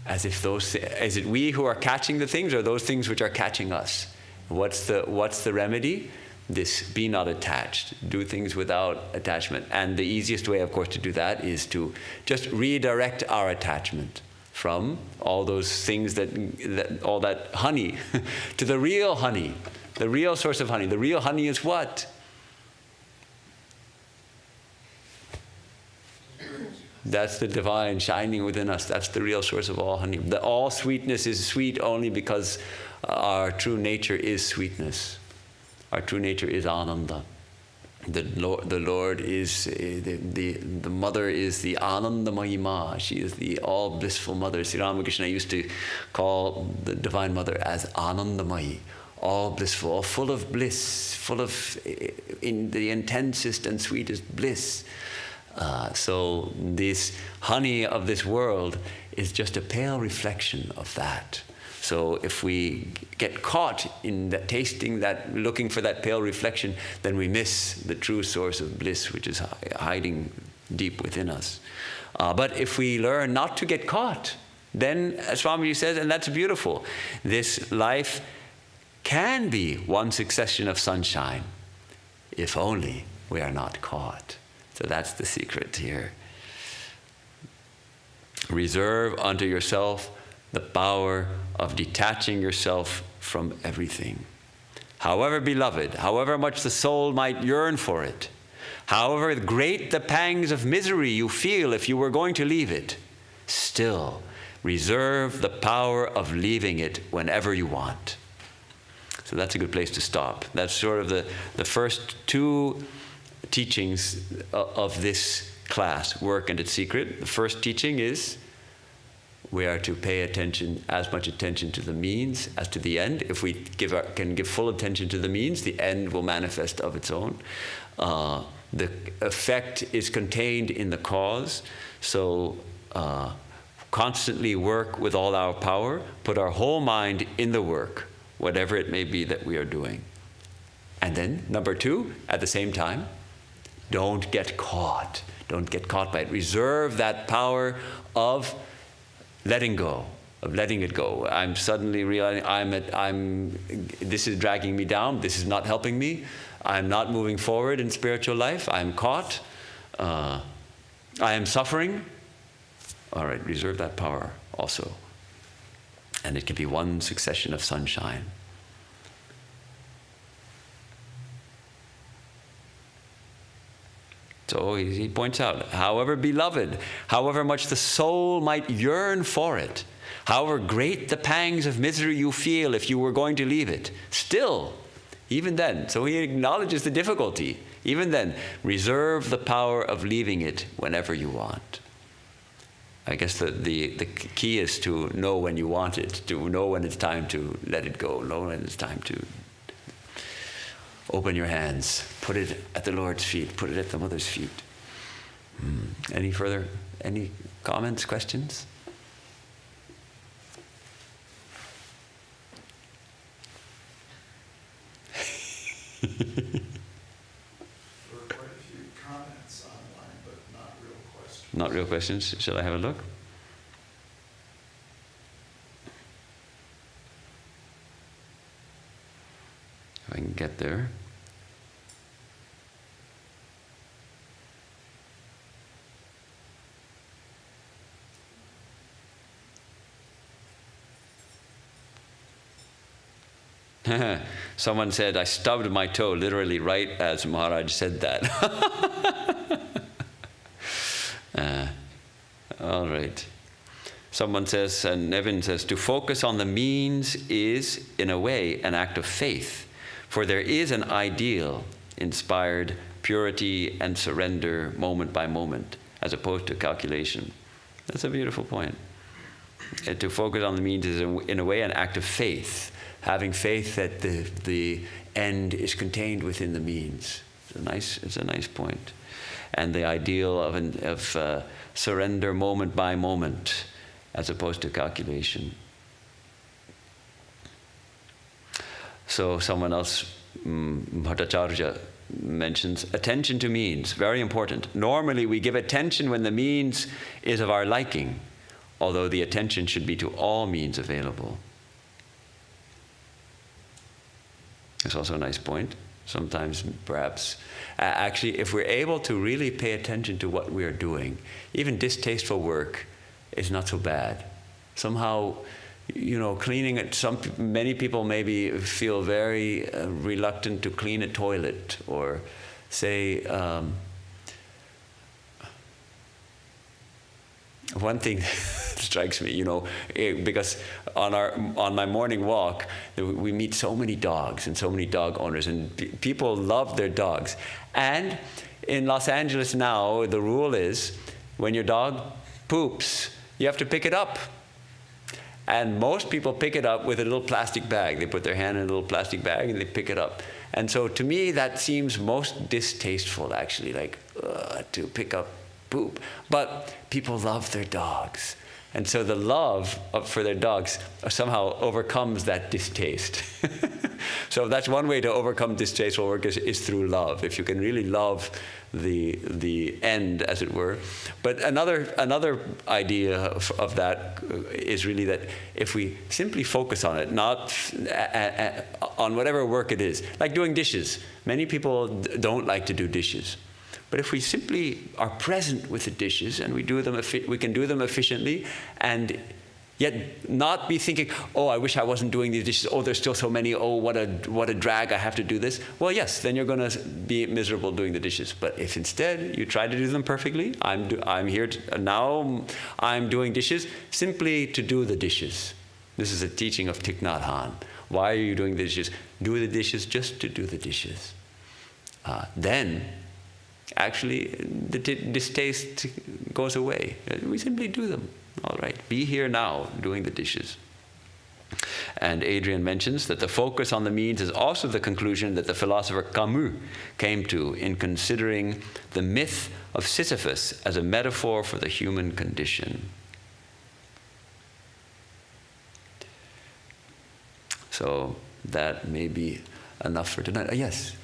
As if is it we who are catching the things, or those things which are catching us? What's the remedy? This, be not attached. Do things without attachment. And the easiest way, of course, to do that is to just redirect our attachment from all those things all that honey, to the real honey, the real source of honey. The real honey is what? That's the divine shining within us. That's the real source of all honey. All sweetness is sweet only because our true nature is sweetness. Our true nature is Ananda. The Lord is, the mother is the Ananda Mahima. She is the all blissful mother. Sri Ramakrishna used to call the Divine Mother as Ananda Mahi, all blissful, all full of bliss, full of in the intensest and sweetest bliss. So this honey of this world is just a pale reflection of that. So if we get caught in that, tasting that, looking for that pale reflection, then we miss the true source of bliss, which is hiding deep within us. But if we learn not to get caught, then, as Swamiji says, and that's beautiful, this life can be one succession of sunshine, if only we are not caught. So that's the secret here. Reserve unto yourself the power of detaching yourself from everything. However beloved, however much the soul might yearn for it, however great the pangs of misery you feel if you were going to leave it, still reserve the power of leaving it whenever you want. So that's a good place to stop. That's sort of the first two teachings of this class, Work and Its Secret. The first teaching is we are to pay attention, as much attention to the means as to the end. If we can give full attention to the means, the end will manifest of its own. The effect is contained in the cause. So constantly work with all our power, put our whole mind in the work, whatever it may be that we are doing. And then, number two, at the same time, don't get caught. Don't get caught by it. Reserve that power of letting go, of letting it go. I'm suddenly realizing this is dragging me down. This is not helping me. I'm not moving forward in spiritual life. I'm caught. I am suffering. All right, reserve that power also. And it can be one succession of sunshine. So he points out, however beloved, however much the soul might yearn for it, however great the pangs of misery you feel if you were going to leave it, still, even then, so he acknowledges the difficulty, even then, reserve the power of leaving it whenever you want. I guess the key is to know when you want it, to know when it's time to let it go, know when it's time to open your hands, put it at the Lord's feet, put it at the Mother's feet. Any comments, questions?
There were quite a few comments online, but not real questions.
Not real questions. Shall I have a look? If I can get there. Someone said, I stubbed my toe, literally right as Maharaj said that. All right. Someone says, and Nevin says, to focus on the means is, in a way, an act of faith, for there is an ideal inspired purity and surrender moment by moment, as opposed to calculation. That's a beautiful point. And to focus on the means is, in a way, an act of faith, having faith that the end is contained within the means. It's a nice point. And the ideal of surrender moment by moment, as opposed to calculation. So someone else, Bhattacharya, mentions attention to means, very important. Normally we give attention when the means is of our liking, although the attention should be to all means available. That's also a nice point. Sometimes, perhaps, actually, if we're able to really pay attention to what we are doing, even distasteful work is not so bad. Somehow, cleaning it, many people maybe feel very reluctant to clean a toilet, or say, one thing strikes me, because on my morning walk, we meet so many dogs and so many dog owners, and people love their dogs. And in Los Angeles now, the rule is, when your dog poops, you have to pick it up. And most people pick it up with a little plastic bag. They put their hand in a little plastic bag and they pick it up. And so to me, that seems most distasteful, actually, to pick up poop. But people love their dogs. And so the love for their dogs somehow overcomes that distaste. So that's one way to overcome distasteful work is through love. If you can really love the end, as it were. But another idea of that is really that if we simply focus on it, not on whatever work it is, like doing dishes. Many people don't like to do dishes. But if we simply are present with the dishes and we can do them efficiently, and yet not be thinking, oh, I wish I wasn't doing these dishes. Oh, there's still so many. Oh, what a drag, I have to do this. Well, yes, then you're going to be miserable doing the dishes. But if instead you try to do them perfectly, I'm here now, I'm doing dishes simply to do the dishes. This is a teaching of Thich Nhat Hanh. Why are you doing the dishes? Do the dishes just to do the dishes. Then, actually, the distaste goes away. We simply do them. All right, be here now, doing the dishes. And Adrian mentions that the focus on the means is also the conclusion that the philosopher Camus came to in considering the myth of Sisyphus as a metaphor for the human condition. So that may be enough for tonight. Yes?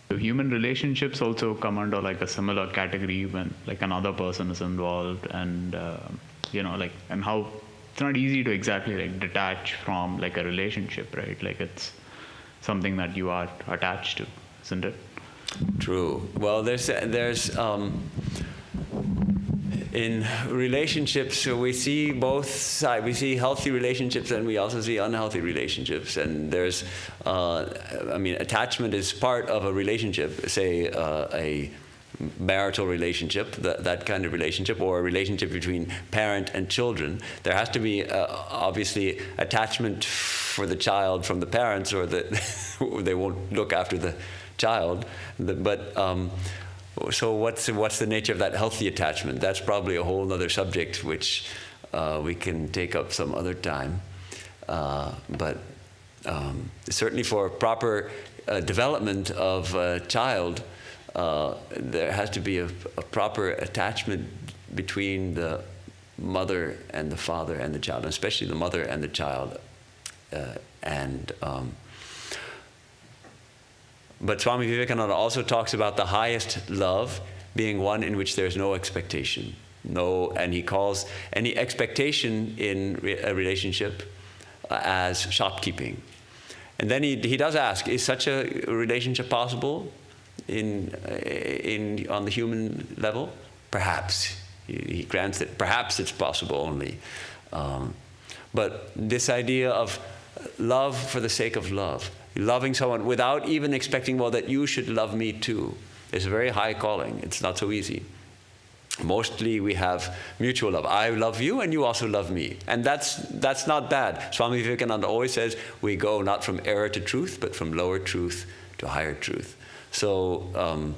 Do human relationships also come under like a similar category when like another person is involved, and and how it's not easy to exactly like detach from like a relationship, right? Like it's something that you are attached to, isn't it?
True. Well, there's in relationships, we see both sides. We see healthy relationships and we also see unhealthy relationships. And there's, attachment is part of a relationship, say a marital relationship, that kind of relationship, or a relationship between parent and children. There has to be, obviously, attachment for the child from the parents, or they won't look after the child. So what's the nature of that healthy attachment? That's probably a whole other subject which we can take up some other time. But certainly for proper development of a child, there has to be a proper attachment between the mother and the father and the child, and especially the mother and the child. But Swami Vivekananda also talks about the highest love being one in which there's no expectation. And he calls any expectation in a relationship as shopkeeping. And then he does ask, is such a relationship possible on the human level? Perhaps. He grants that perhaps it's possible only. But this idea of love for the sake of love, loving someone without even expecting, well, that you should love me too, is a very high calling. It's not so easy. Mostly we have mutual love. I love you and you also love me. And that's not bad. Swami Vivekananda always says we go not from error to truth, but from lower truth to higher truth. So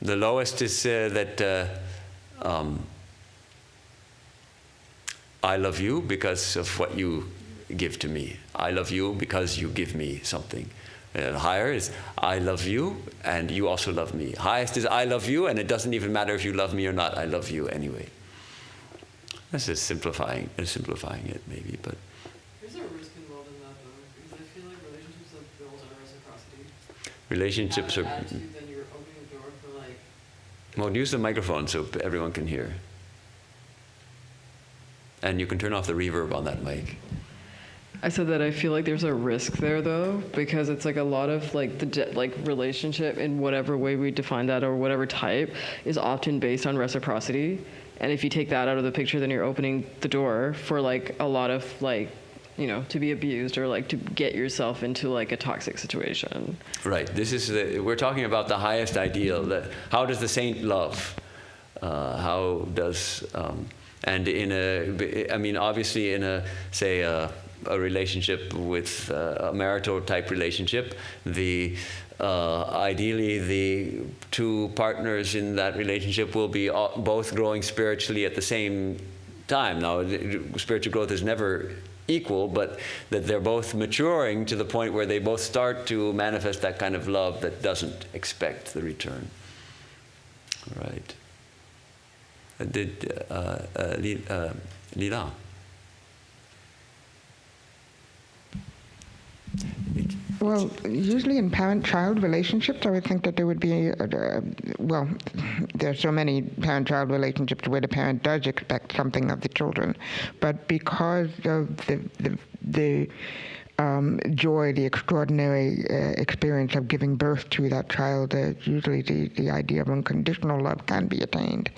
the lowest is that I love you because of what you give to me. I love you because you give me something. Higher is I love you and you also love me. Highest is I love you and it doesn't even matter if you love me or not. I love you anyway. This is simplifying it maybe, but
There's a risk involved in that though, because I feel like relationships that build on reciprocity.
relationships
have
are.
an attitude, then you're opening the door for like.
Well, use the microphone so everyone can hear. And you can turn off the reverb on that mic.
I said that I feel like there's a risk there though, because it's like a lot of like like relationship in whatever way we define that or whatever type is often based on reciprocity. And if you take that out of the picture, then you're opening the door for like a lot of like, you know, to be abused or like to get yourself into like a toxic situation.
Right. This is we're talking about the highest ideal. That how does the saint love? How does and in a, I mean, obviously in a, say, a relationship with a marital type relationship, the ideally the two partners in that relationship will be both growing spiritually at the same time. Now, spiritual growth is never equal, but that they're both maturing to the point where they both start to manifest that kind of love that doesn't expect the return. Right. Lila.
Well, usually in parent-child relationships, I would think that there would be, well, there are so many parent-child relationships where the parent does expect something of the children, but because of the joy, the extraordinary experience of giving birth to that child, usually the idea of unconditional love can be attained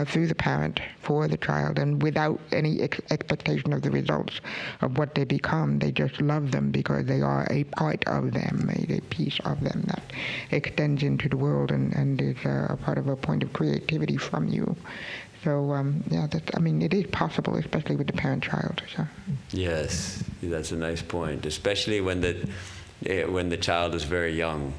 through the parent for the child, and without any expectation of the results of what they become. They just love them because they are a part of them, a piece of them that extends into the world and is a part of a point of creativity from you. So, yeah, I mean, it is possible, especially with the parent-child. So.
Yes, that's a nice point, especially when the child is very young.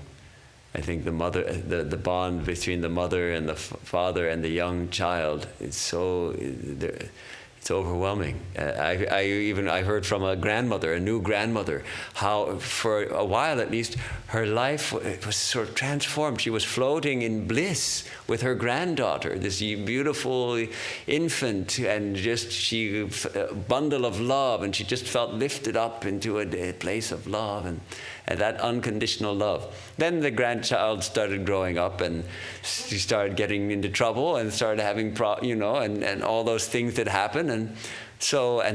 I think the mother, the bond between the mother and the father and the young child is so, it's overwhelming. I heard from a grandmother, a new grandmother, how for a while at least her life was sort of transformed. She was floating in bliss with her granddaughter, this beautiful infant, and just a bundle of love, and she just felt lifted up into a place of love and that unconditional love. Then the grandchild started growing up, and she started getting into trouble and started having, and all those things that happen, and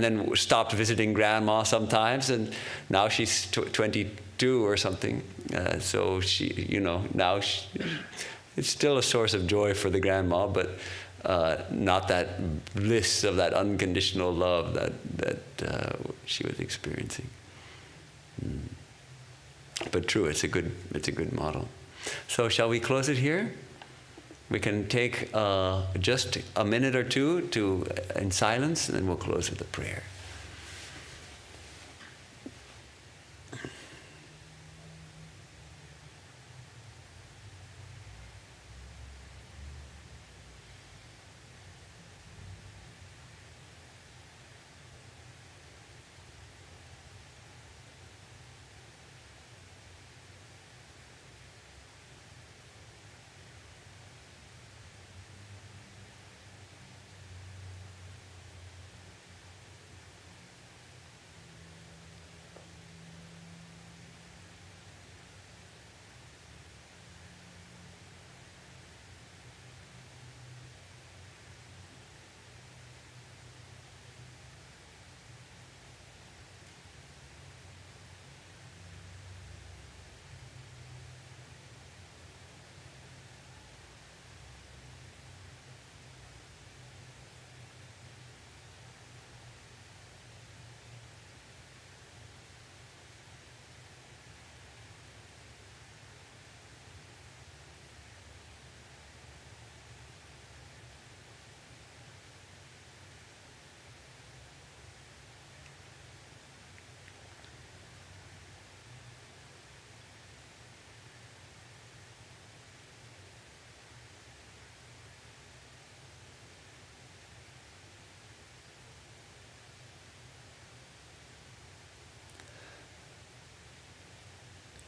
then stopped visiting grandma sometimes, and now she's 22 or something. So she, now it's still a source of joy for the grandma, but not that bliss of that unconditional love that she was experiencing. But true, it's a good model. So shall we close it here? We can take just a minute or two in silence, and then we'll close with a prayer.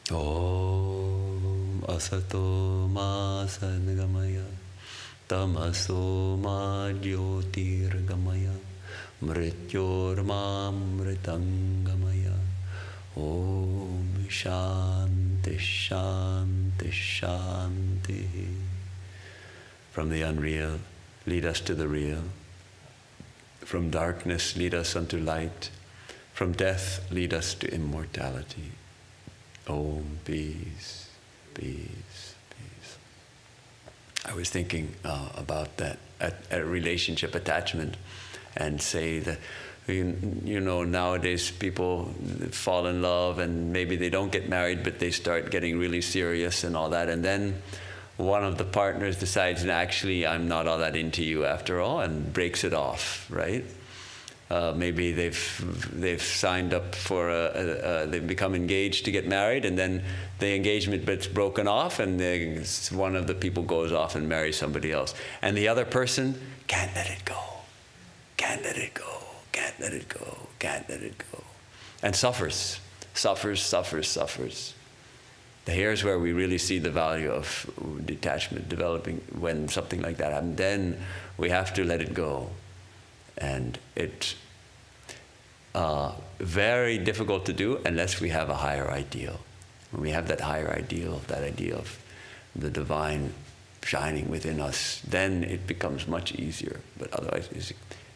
Om asato ma sadgamaya tamaso ma jyotirgamaya mrityorma mritangamaya. Om shanti shanti shanti. From the unreal, lead us to the real. From darkness, lead us unto light. From death, lead us to immortality. Om, peace, peace, peace. I was thinking about that, a relationship attachment, and say that, you know, nowadays people fall in love and maybe they don't get married, but they start getting really serious and all that. And then one of the partners decides, actually, I'm not all that into you after all, and breaks it off, right? Maybe they've signed up for they've become engaged to get married, and then the engagement bit's broken off, and one of the people goes off and marries somebody else, and the other person can't let it go, can't let it go, can't let it go, can't let it go, and suffers. Here's where we really see the value of detachment developing. When something like that happens, then we have to let it go. And it's very difficult to do unless we have a higher ideal. When we have that higher ideal, that idea of the divine shining within us, then it becomes much easier. But otherwise, it's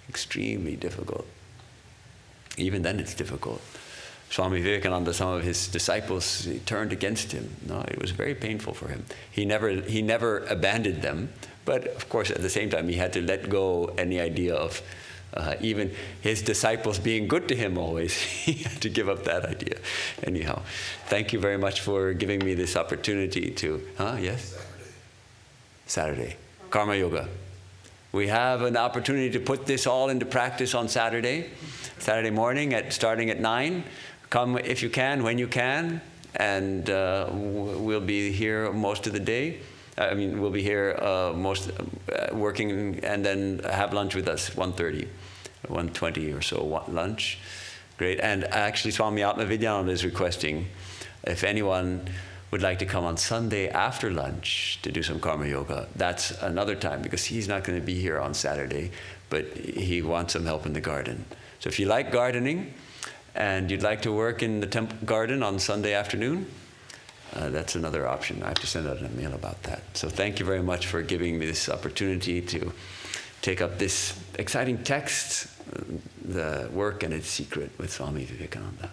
extremely difficult. Even then, it's difficult. Swami Vivekananda, some of his disciples, turned against him. No, it was very painful for him. He never abandoned them, but of course, at the same time, he had to let go any idea of even his disciples being good to him always. He had to give up that idea. Anyhow, thank you very much for giving me this opportunity to, yes? Saturday. Karma Yoga. We have an opportunity to put this all into practice on Saturday morning starting at 9. Come if you can, when you can, and we'll be here most of the day. We'll be here working, and then have lunch with us, 1:20 or so, lunch. Great. And actually, Swami Vivekananda is requesting if anyone would like to come on Sunday after lunch to do some karma yoga. That's another time, because he's not going to be here on Saturday, but he wants some help in the garden. So if you like gardening, and you'd like to work in the temple garden on Sunday afternoon, that's another option. I have to send out an email about that. So thank you very much for giving me this opportunity to take up this exciting text, The Work and Its Secret with Swami Vivekananda.